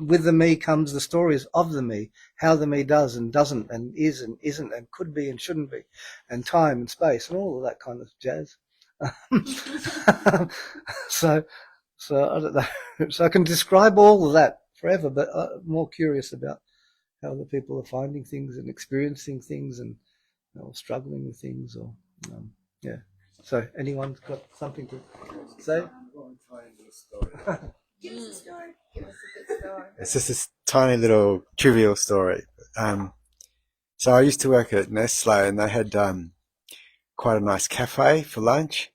with the me comes the stories of the me, how the me does and doesn't and is and isn't and could be and shouldn't be, and time and space and all of that kind of jazz. So I don't know. So I can describe all of that forever, but I'm more curious about how other people are finding things and experiencing things, and struggling with things, or yeah. So anyone's got something to say? Give us a story. Give us a good story. It's just this tiny little trivial story. So I used to work at Nestle, and they had quite a nice cafe for lunch,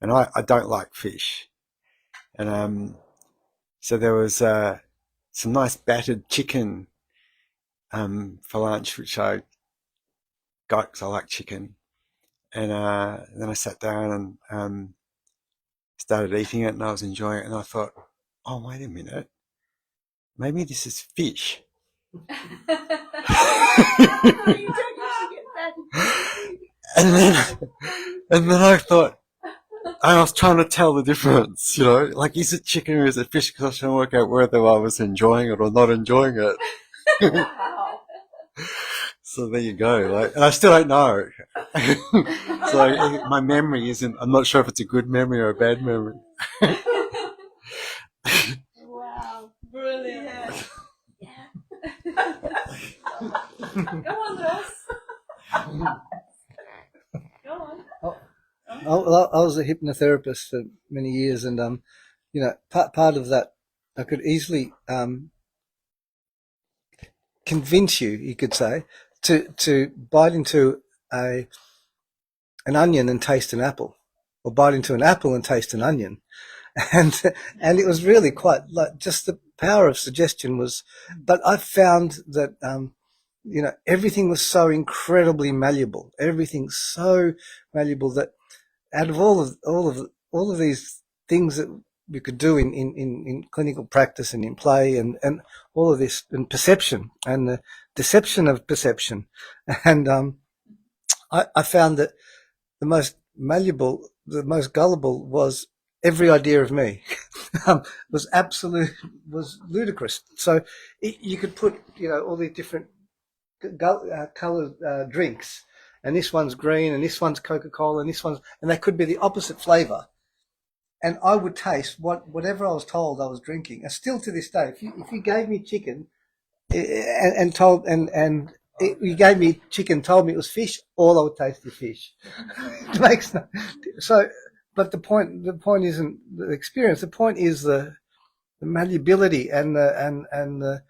and I don't like fish, and so there was some nice battered chicken for lunch, which I goat because I like chicken. And then I sat down and started eating it, and I was enjoying it. And I thought, oh, wait a minute, maybe this is fish. and then I thought, I was trying to tell the difference, like, is it chicken or is it fish? Because I was trying to work out whether I was enjoying it or not enjoying it. So there you go. And I still don't know. So my memory I'm not sure if it's a good memory or a bad memory. Wow, brilliant. Yeah. Go on, Ross. Go on. I was a hypnotherapist for many years, and part of that, I could easily convince you could say, to bite into an onion and taste an apple, or bite into an apple and taste an onion, and it was really quite like just the power of suggestion was. But I found that everything was so incredibly malleable. Everything's so malleable that out of all of these things that we could do in clinical practice and in play and all of this, and perception and the deception of perception, and I found that the most malleable, the most gullible was every idea of me. Was ludicrous. So you could put all these different coloured drinks, and this one's green, and this one's Coca-Cola, and they could be the opposite flavour. And I would taste whatever I was told I was drinking. And still to this day, if you gave me chicken you gave me chicken, told me it was fish, all I would taste is fish. It makes no, so. But the point isn't the experience. The point is the malleability and the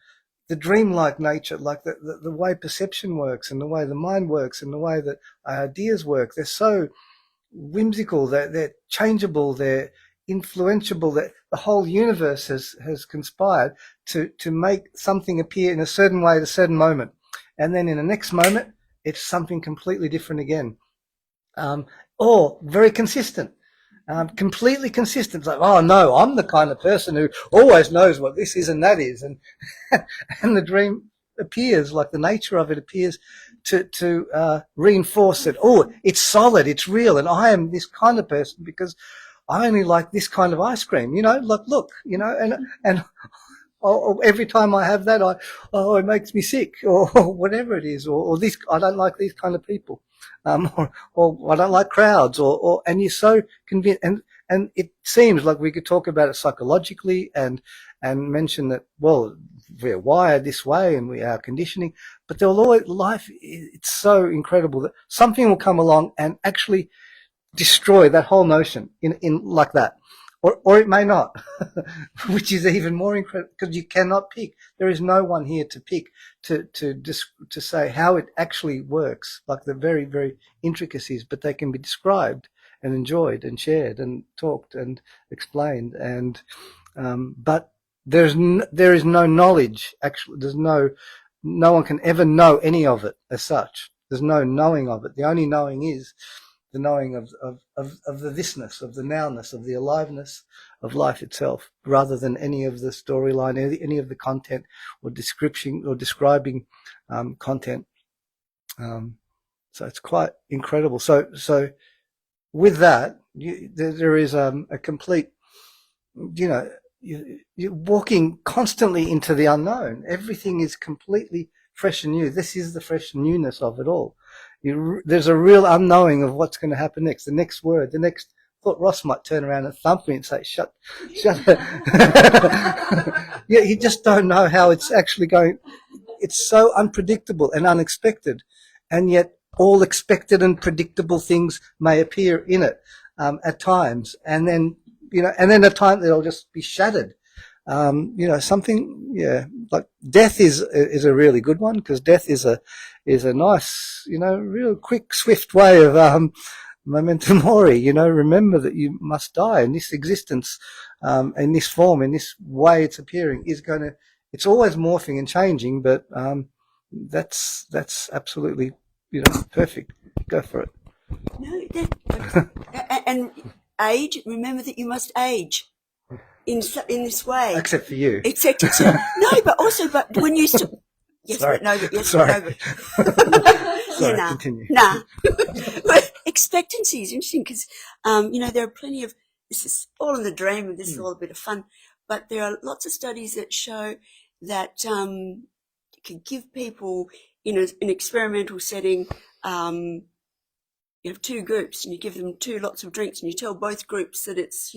dreamlike nature, like the way perception works and the way the mind works and the way that ideas work. They're so whimsical, they're changeable, they're influential, that the whole universe has conspired to make something appear in a certain way at a certain moment. And then in the next moment, it's something completely different again. Or very consistent. Completely consistent. It's like, oh no, I'm the kind of person who always knows what this is and that is, and the dream appears, like the nature of it appears to reinforce it. Oh, it's solid, it's real, and I am this kind of person because I only like this kind of ice cream. Look, and every time I have that, it makes me sick, or whatever it is, or this, I don't like these kind of people. Or I don't like crowds, and you're so convinced, and it seems like we could talk about it psychologically and mention that, well, we're wired this way and we are conditioning, but there will always, life, it's so incredible that something will come along and actually destroy that whole notion in like that. Or it may not, which is even more incredible, because you cannot pick. There is no one here to pick to say how it actually works, like the very, very intricacies, but they can be described and enjoyed and shared and talked and explained. And but there is no knowledge. Actually, no one can ever know any of it as such. There's no knowing of it. The only knowing is the knowing of the thisness, of the nowness, of the aliveness of life itself, rather than any of the storyline, any of the content or description or describing content. So it's quite incredible. So with that, there is a complete, you're walking constantly into the unknown. Everything is completely fresh and new. This is the fresh newness of it all. There's a real unknowing of what's going to happen next. The next word, the next thought. Ross might turn around and thump me and say, shut it. Yeah, you just don't know how it's actually going. It's so unpredictable and unexpected, and yet all expected and predictable things may appear in it at times, and then at times they'll just be shattered. Something, like death is a really good one, because death is a nice, real quick, swift way of memento mori. Remember that you must die, and this existence, in this form, in this way it's appearing, it's always morphing and changing, but that's absolutely perfect. Go for it. No, and age. Remember that you must age in this way. Except for you. Except no, but when you yes, Sorry. but no, but yes, Sorry. but no, but Sorry, nah, continue. nah. But expectancy is interesting because there are plenty of, this is all in the dream and this is all a bit of fun, but there are lots of studies that show that you can give people in an experimental setting. You have two groups and you give them two lots of drinks and you tell both groups that it's,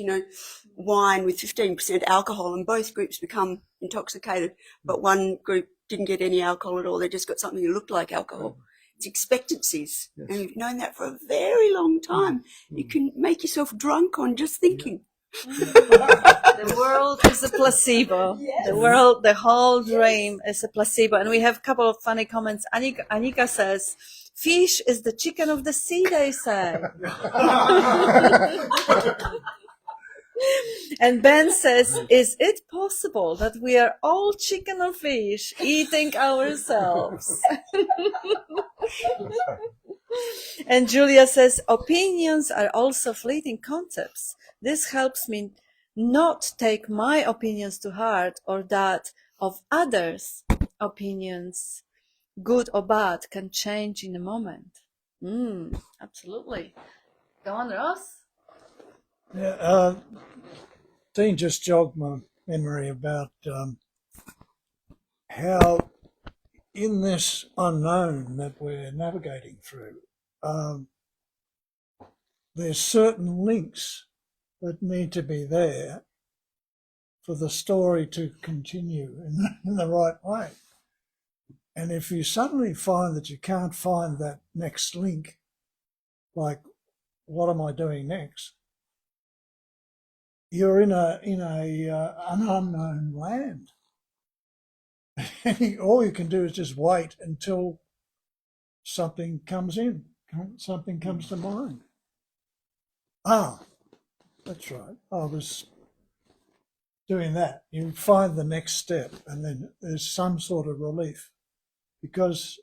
wine with 15% alcohol, and both groups become intoxicated, but one group didn't get any alcohol at all. They just got something that looked like alcohol. It's expectancies. Yes. And we've known that for a very long time. You can make yourself drunk on just thinking. The world is a placebo. Yes. The whole dream is a placebo. And we have a couple of funny comments. Anika says, fish is the chicken of the sea, they say. And Ben says, is it possible that we are all chicken or fish eating ourselves? And Julia says, opinions are also fleeting concepts. This helps me not take my opinions to heart, or that of others' opinions, good or bad, can change in a moment. Absolutely. Go on, Ross. Yeah, Dean just jogged my memory about how in this unknown that we're navigating through, there's certain links that need to be there for the story to continue in the right way. And if you suddenly find that you can't find that next link, like, what am I doing next? You're in an unknown land. All you can do is just wait until something comes in, something comes to mind. That's right. I was doing that. You find the next step and then there's some sort of relief. Because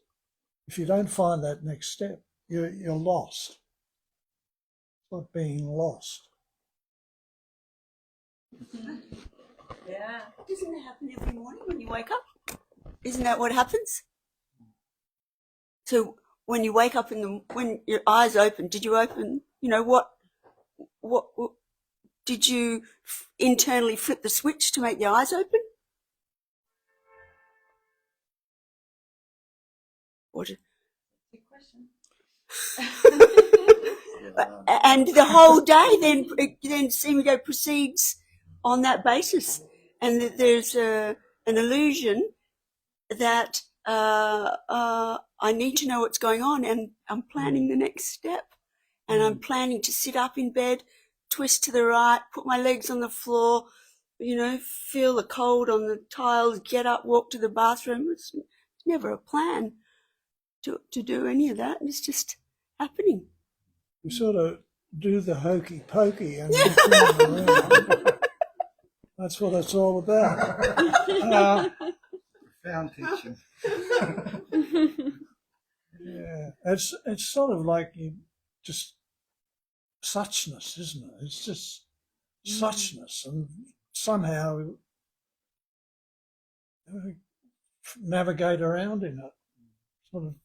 if you don't find that next step, you're lost. It's like being lost. Yeah. Doesn't that happen every morning when you wake up? Isn't that what happens? So when you wake up when your eyes open, did you open, what did you internally flip the switch to make the eyes open? Big question. And the whole day then seemingly proceeds on that basis, and that there's an illusion that I need to know what's going on, and I'm planning the next step, and I'm planning to sit up in bed, twist to the right, put my legs on the floor, feel the cold on the tiles, get up, walk to the bathroom. It's never a plan to do any of that. It's just happening. You sort of do the hokey pokey and around. That's what it's all about. Found teaching. Yeah, it's sort of like just suchness, isn't it? It's just suchness, and somehow navigate around in it. Sort of.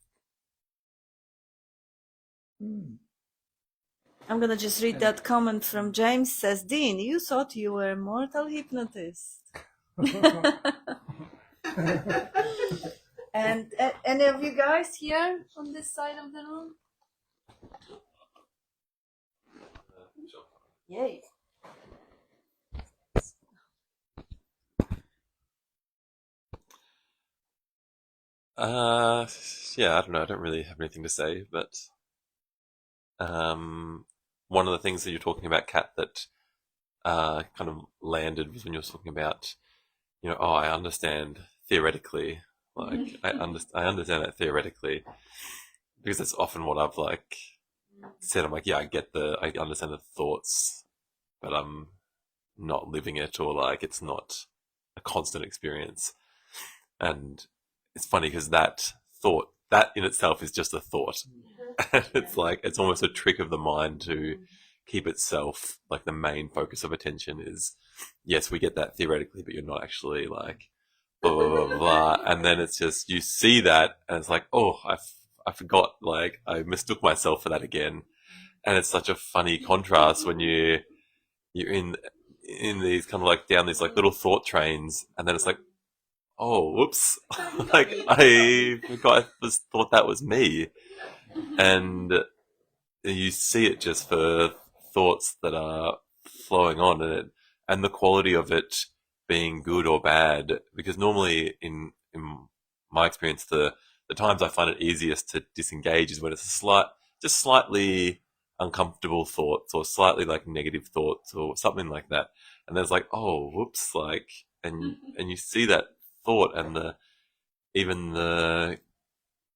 I'm going to just read that comment from James. Says, Dean, you thought you were a mortal hypnotist. And any of you guys here on this side of the room? Yay. Yeah, I don't know. I don't really have anything to say, but one of the things that you're talking about, Kat, that kind of landed was when you were talking about, I understand theoretically, like I understand that theoretically, because that's often what I've said. I'm like, yeah, I understand the thoughts, but I'm not living it, or it's not a constant experience. And it's funny because that thought that in itself is just a thought. And it's like, it's almost a trick of the mind to keep itself, like the main focus of attention is, yes, we get that theoretically, but you're not actually like, blah, blah, blah, blah. And then it's just, you see that and it's like, oh, I forgot, like I mistook myself for that again. And it's such a funny contrast when you're in these kind of like down these like little thought trains, and then it's like, oh, whoops, like I forgot, thought that was me. And you see it just for thoughts that are flowing on, and the quality of it being good or bad. Because normally in my experience, the times I find it easiest to disengage is when it's just slightly uncomfortable thoughts or slightly like negative thoughts or something like that. And there's like, oh, whoops, like, and you see that thought, and even the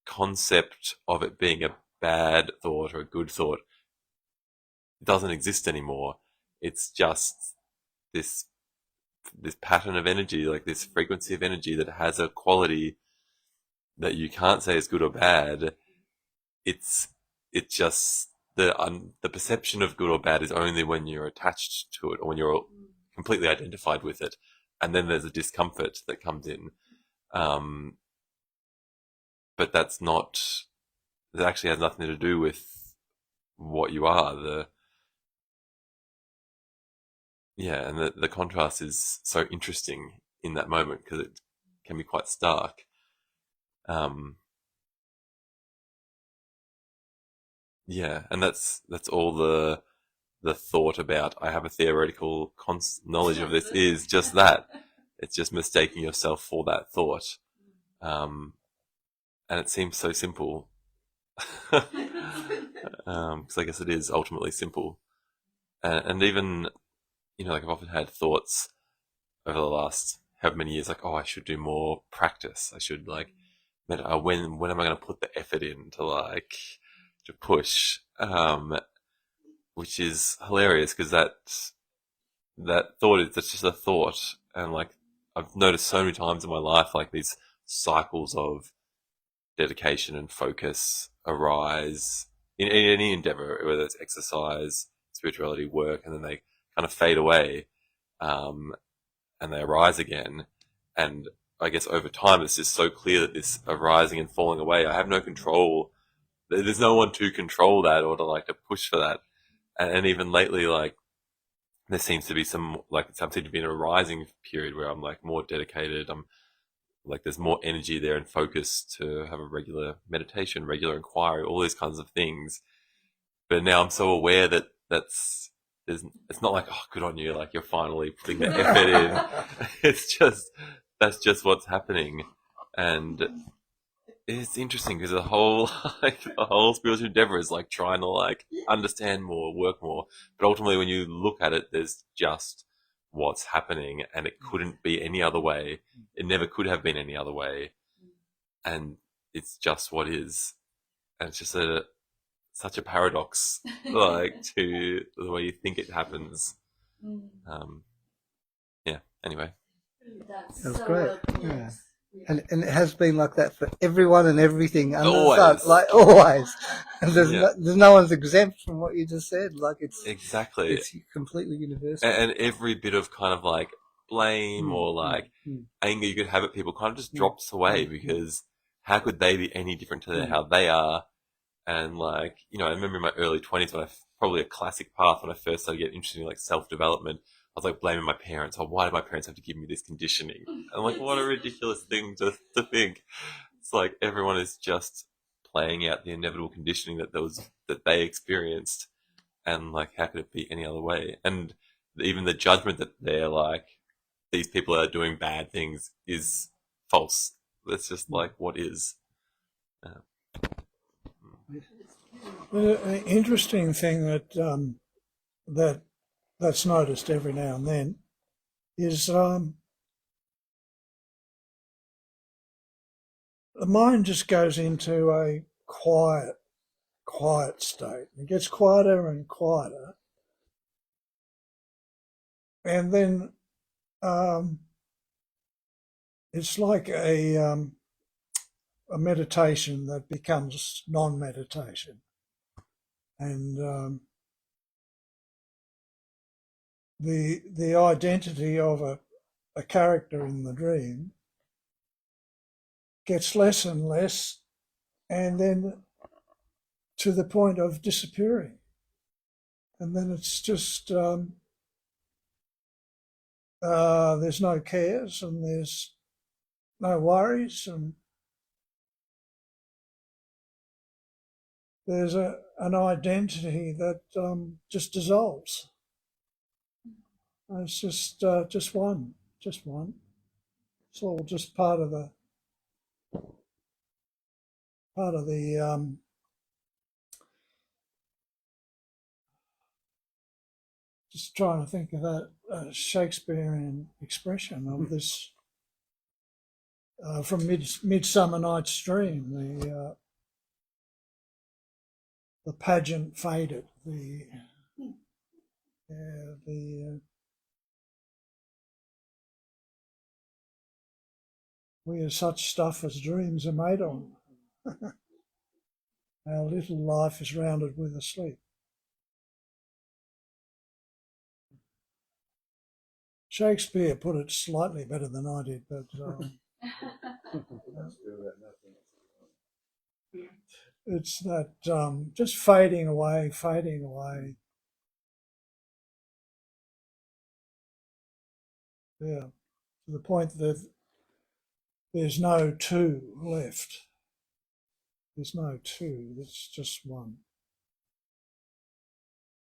concept of it being a bad thought or a good thought doesn't exist anymore. It's just this pattern of energy, like this frequency of energy that has a quality that you can't say is good or bad. It's just the perception of good or bad is only when you're attached to it or when you're completely identified with it, and then there's a discomfort that comes in. But that actually has nothing to do with what you are. And the contrast is so interesting in that moment because it can be quite stark. And that's all the thought about I have a theoretical knowledge of this is just that. It's just mistaking yourself for that thought. And it seems so simple. Because I guess it is ultimately simple. And even, like I've often had thoughts over the last however many years, like, oh, I should do more practice. I should like, when am I going to put the effort in to push? Which is hilarious because that thought that's just a thought. And like, I've noticed so many times in my life, like these cycles of dedication and focus arise in any endeavor, whether it's exercise, spirituality, work, and then they kind of fade away, and they arise again. And I guess over time, it's just so clear that this arising and falling away, I have no control. There's no one to control that or to push for that. And even lately, like, there seems to be some seem to be an arising period where I'm like more dedicated. I'm like, there's more energy there and focus to have a regular meditation, regular inquiry, all these kinds of things. But now I'm so aware that it's not like, oh, good on you, like you're finally putting the effort in. It's just, that's just what's happening. And it's interesting because the whole spiritual endeavor is like trying to like understand more, work more. But ultimately, when you look at it, there's just what's happening, and it couldn't be any other way. It never could have been any other way, and it's just what is. And it's just such a paradox, like to the way you think it happens. Anyway, That's great. Yeah. And it has been like that for everyone and everything under always. the sun, like always. And there's Yeah. no one's exempt from what you just said. Like it's exactly, it's completely universal. and every bit of kind of like blame or like anger you could have at people kind of just drops away because how could they be any different to how they are? And like, I remember in my early 20s when probably a classic path when I first started getting interested in like self-development, I was like blaming my parents. Oh, why did my parents have to give me this conditioning? And I'm like, what a ridiculous thing to think. It's like everyone is just playing out the inevitable conditioning that they experienced. And like, how could it be any other way? And even the judgment that they're like, these people are doing bad things is false. That's just like what is. The interesting thing that's noticed every now and then is the mind just goes into a quiet state. It gets quieter and quieter, and then it's like a meditation that becomes non-meditation. And the identity of a character in the dream gets less and less, and then to the point of disappearing. And then it's just there's no cares and there's no worries, and there's an identity that just dissolves. It's just one. It's all just part of the just trying to think of that Shakespearean expression of this from Midsummer Night's Dream. The pageant faded. We are such stuff as dreams are made of. Our little life is rounded with a sleep. Shakespeare put it slightly better than I did, but it's that just fading away. Yeah, to the point that there's no two left. There's no two, it's just one.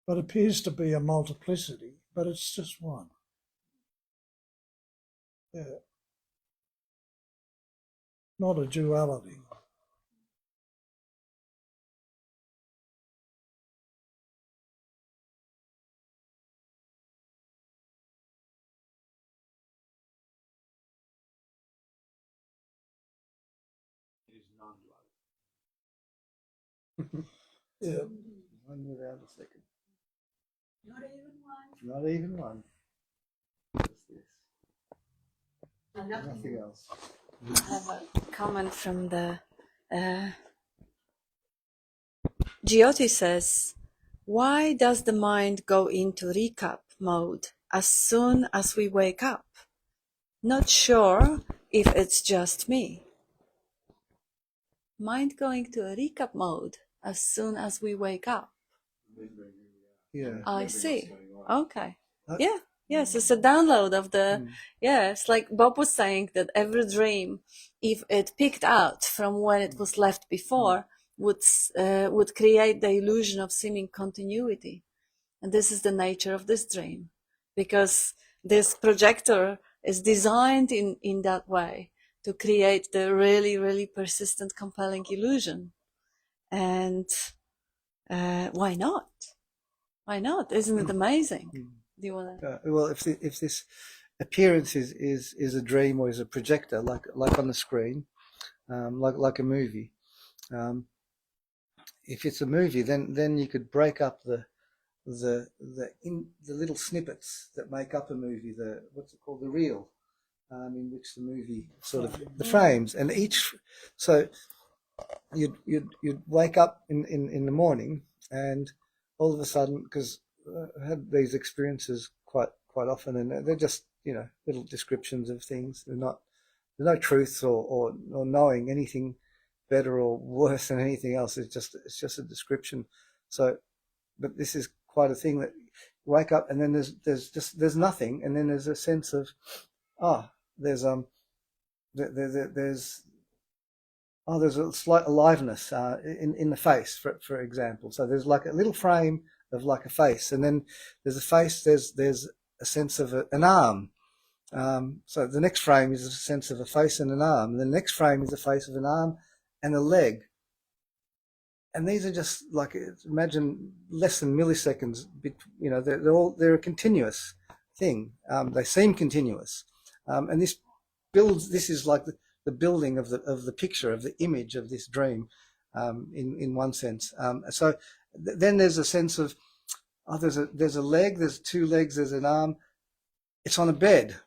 But it appears to be a multiplicity, but it's just one. Yeah. Not a duality. It is non-duality. Yeah. One without a second. Not even one. Not even one. Just this. Nothing else. I have a comment from the Jyoti says, why does the mind go into recap mode as soon as we wake up? Not sure if it's just me. Mind going to a recap mode as soon as we wake up. Yeah. I see. Okay. Yeah. Yes, it's a download of the, it's like Bob was saying that every dream, if it picked out from when it was left before, would create the illusion of seeming continuity. And this is the nature of this dream, because this projector is designed in that way to create the really, really persistent, compelling illusion. And why not? Why not? Isn't it amazing? Do you want to? Well, if this appearance is a dream or is a projector, like on the screen, like a movie. If it's a movie, then you could break up the little snippets that make up a movie. What's it called? The reel, in which the movie sort of the frames, and each. So you'd wake up in the morning, and all of a sudden, because I had these experiences quite often, and they're just little descriptions of things. There's no truth or knowing anything better or worse than anything else. It's just a description. So, but this is quite a thing that you wake up and then there's nothing, and then there's a sense of there's a slight aliveness in the face, for example. So there's like a little frame of like a face, and then there's a face. There's a sense of an arm. So the next frame is a sense of a face and an arm. And the next frame is a face of an arm and a leg. And these are just like, imagine less than milliseconds. They're a continuous thing. They seem continuous, and this is like the building of the picture, of the image of this dream, in one sense. So then there's a sense of there's a leg, there's two legs, there's an arm. It's on a bed,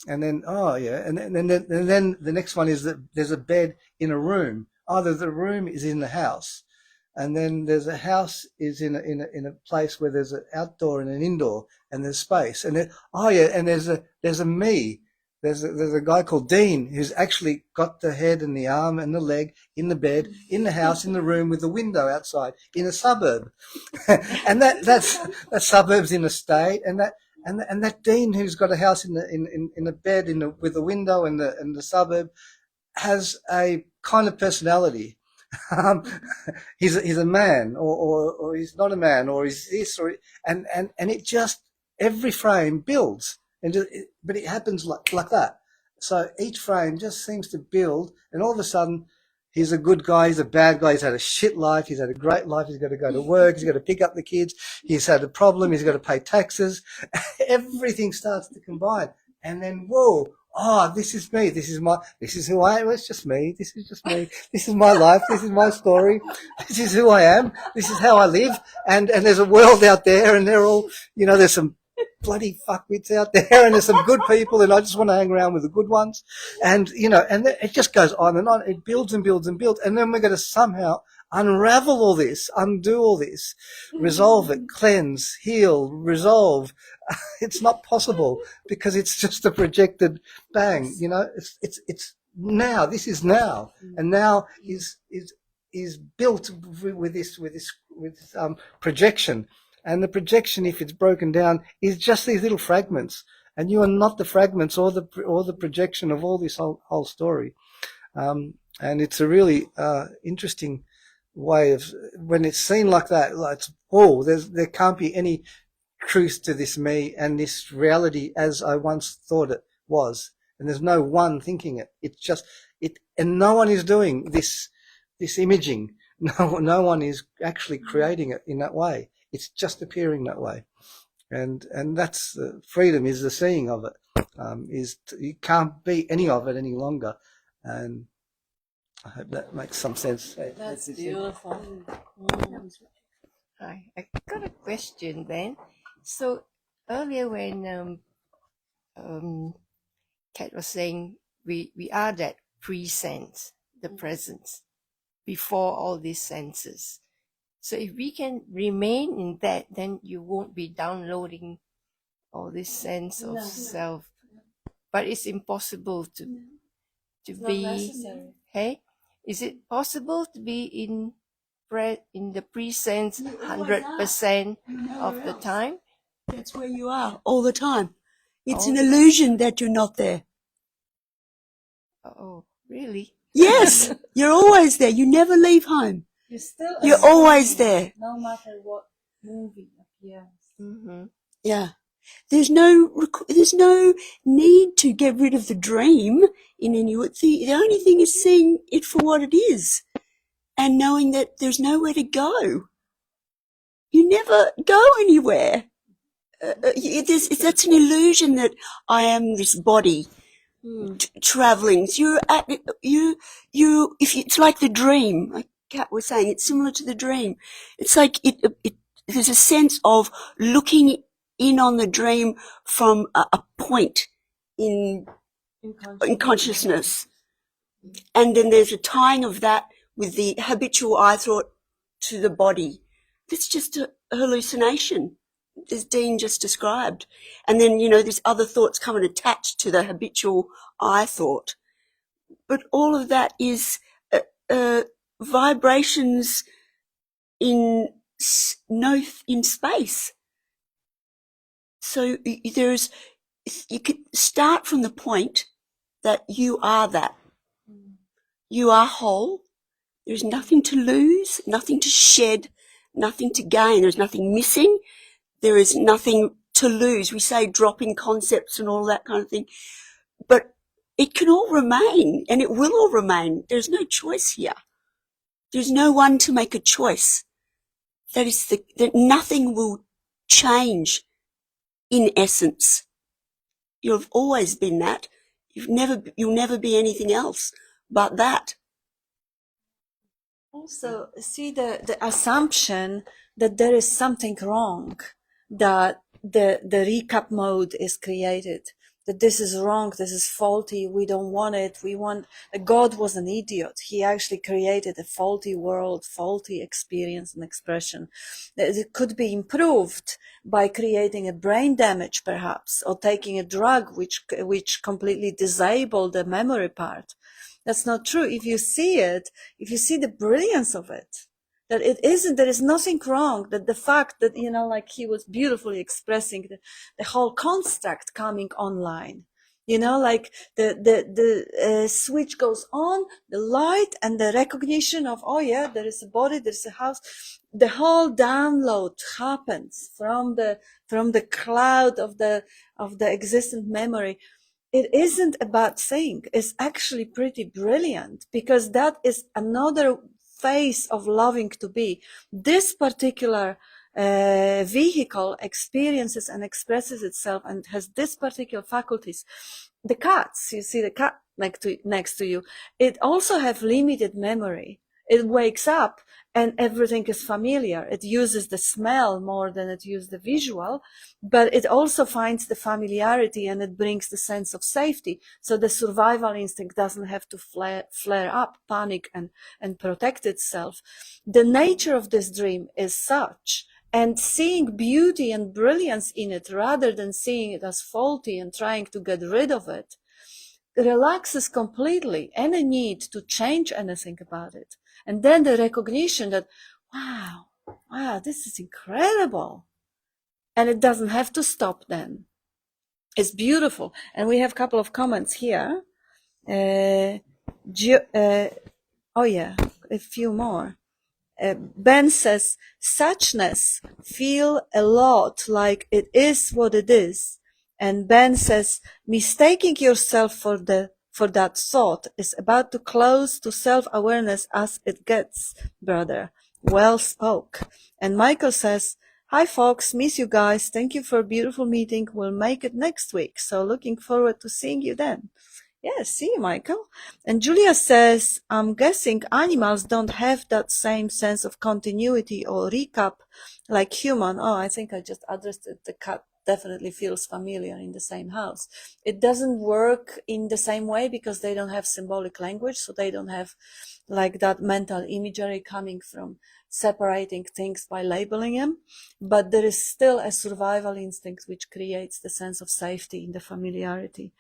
And then, oh yeah, and then the next one is that there's a bed in a room. Either the room is in the house, and then there's a house is in a place where there's an outdoor and an indoor, and there's space. And then, oh yeah, and there's a me. There's a guy called Dean who's actually got the head and the arm and the leg in the bed, in the house, in the room with the window outside, in a suburb. And that's suburbs in a state, and that Dean who's got a house in a bed with a window and the suburb has a kind of personality. He's a man, or he's not a man, or he's this, or and it just every frame builds, but it happens like that. So each frame just seems to build, and all of a sudden, he's a good guy, he's a bad guy, he's had a shit life, he's had a great life, he's got to go to work, he's got to pick up the kids, he's had a problem, he's got to pay taxes. Everything starts to combine, and then whoa. Oh, this is me. This is who I am. It's just me. This is just me. This is my life. This is my story. This is who I am. This is how I live. And there's a world out there, and they're all, there's some bloody fuckwits out there, and there's some good people, and I just want to hang around with the good ones. And, and it just goes on and on. It builds and builds and builds. And then we're going to somehow unravel all this, undo all this, resolve it, cleanse, heal, resolve. It's not possible because it's just a projected bang. It's now. This is now, and now is built with this projection. And the projection, if it's broken down, is just these little fragments, and you are not the fragments or the projection of all this whole story. And it's a really interesting way of, when it's seen like that, like, there can't be any truth to this me and this reality as I once thought it was, and there's no one thinking it. It's just it, and no one is doing this imaging. No one is actually creating it in that way. It's just appearing that way, and that's freedom is the seeing of it. You can't be any of it any longer, and I hope that makes some sense. That's beautiful. Hi, I got a question then. So earlier when Kat was saying we are that pre-sense, the presence, before all these senses. So if we can remain in that, then you won't be downloading all this sense of self. But it's impossible to It's be. not necessary. Hey, is it possible to be in the pre-sense 100% of the time? That's where you are all the time. It's an illusion that you're not there. Oh, really? Yes, you're always there. You never leave home. You're always there. No matter what movie appears. Mm-hmm. Yeah. There's no need to get rid of the dream in any way. The only thing is seeing it for what it is and knowing that there's nowhere to go. You never go anywhere. That's an illusion that I am this body traveling. So it's like the dream. Like Kat was saying, it's similar to the dream. It's like there's a sense of looking in on the dream from a point in consciousness. And then there's a tying of that with the habitual I thought to the body. That's just a hallucination, as Dean just described. And then, there's other thoughts come and attach to the habitual I thought. But all of that is vibrations in space. So you could start from the point that you are that. You are whole. There's nothing to lose, nothing to shed, nothing to gain. There's nothing missing. There is nothing to lose. We say dropping concepts and all that kind of thing. But it can all remain, and it will all remain. There's no choice here. There's no one to make a choice. That nothing will change in essence. You've always been that. You'll never be anything else but that. Also, see the assumption that there is something wrong, that the recap mode is created. that this is wrong, this is faulty, we don't want it, God was an idiot. He actually created a faulty world, faulty experience and expression. It could be improved by creating a brain damage, perhaps, or taking a drug which completely disabled the memory part. That's not true. If you see it, if you see the brilliance of it, that there is nothing wrong, that the fact that, like he was beautifully expressing the whole construct coming online, like the switch goes on, the light and the recognition of, oh yeah, there is a body, there's a house. The whole download happens from the cloud of the existent memory. It isn't a bad thing. It's actually pretty brilliant, because that is another phase of loving to be. This particular vehicle experiences and expresses itself and has this particular faculties. The cats, you see the cat next to you, it also have limited memory. It wakes up and everything is familiar. It uses the smell more than it uses the visual, but it also finds the familiarity and it brings the sense of safety. So the survival instinct doesn't have to flare up, panic and protect itself. The nature of this dream is such, and seeing beauty and brilliance in it rather than seeing it as faulty and trying to get rid of it, relaxes completely any need to change anything about it. And then the recognition that, wow, this is incredible. And it doesn't have to stop then. It's beautiful. And we have a couple of comments here. A few more. Ben says, suchness feel a lot like it is what it is. And Ben says, mistaking yourself for that thought is about to close to self-awareness as it gets, brother. Well spoke. And Michael says, hi folks, miss you guys. Thank you for a beautiful meeting. We'll make it next week. So looking forward to seeing you then. Yeah, see you, Michael. And Julia says, I'm guessing animals don't have that same sense of continuity or recap like human. Oh, I think I just addressed it. The cat definitely feels familiar in the same house. It doesn't work in the same way because they don't have symbolic language, so they don't have like that mental imagery coming from separating things by labeling them. But there is still a survival instinct which creates the sense of safety in the familiarity.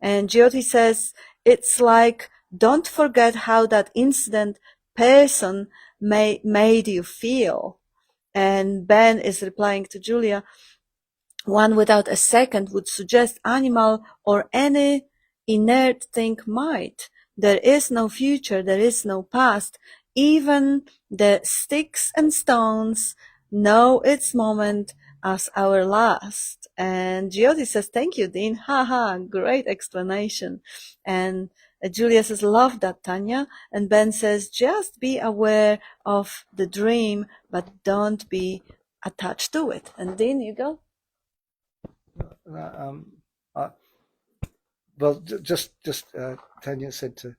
And Jyoti says, it's like, don't forget how that incident person made you feel. And Ben is replying to Julia, one without a second would suggest animal or any inert thing might. There is no future, there is no past. Even the sticks and stones know its moment as our last. And Jyoti says, thank you, Dean. Haha, great explanation. And Julia says, love that, Tanya. And Ben says, just be aware of the dream, but don't be attached to it. And Dean, you go. Tanya said to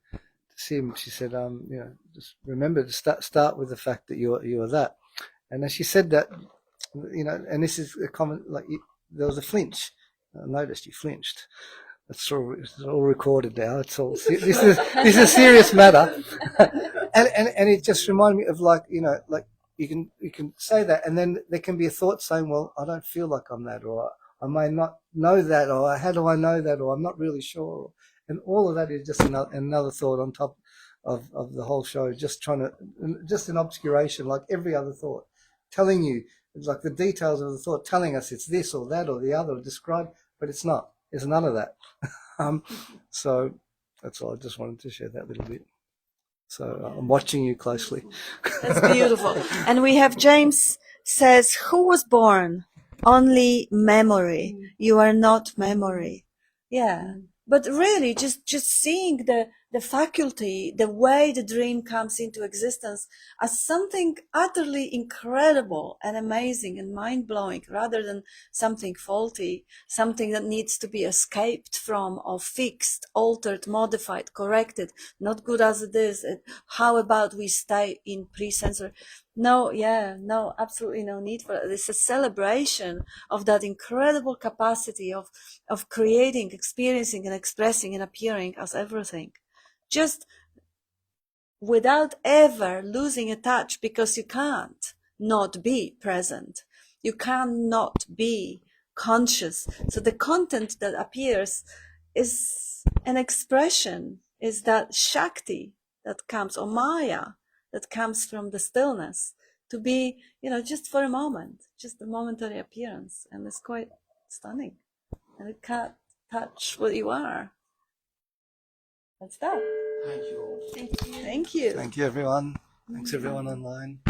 see him, she said, just remember to start with the fact that you are that. And as she said that, and this is a common, like there was a flinch. I noticed you flinched. It's all recorded now. It's all this is a serious matter, and it just reminded me of like you can say that, and then there can be a thought saying, well, I don't feel like I'm that, or I may not know that, or how do I know that, or I'm not really sure. And all of that is just another thought on top of the whole show, just an obscuration, like every other thought, telling you, it's like the details of the thought telling us it's this or that or the other, or described, but it's not. It's none of that. So that's all. I just wanted to share that little bit. So I'm watching you closely. That's beautiful. And we have James says, who was born? Only memory. You are not memory. Yeah. But really, just seeing the the faculty, the way the dream comes into existence as something utterly incredible and amazing and mind-blowing, rather than something faulty, something that needs to be escaped from or fixed, altered, modified, corrected, not good as it is. How about we stay in pre-sensory? No, absolutely no need for it. It's a celebration of that incredible capacity of creating, experiencing, and expressing and appearing as everything. Just without ever losing a touch, because you can't not be present. You cannot be conscious. So the content that appears is an expression, is that Shakti that comes, or Maya, that comes from the stillness, to be, just for a moment, just a momentary appearance. And it's quite stunning. And it can't touch what you are. That's that. Thank you all. Thank you. Thank you. Thank you, everyone. Thanks, everyone online.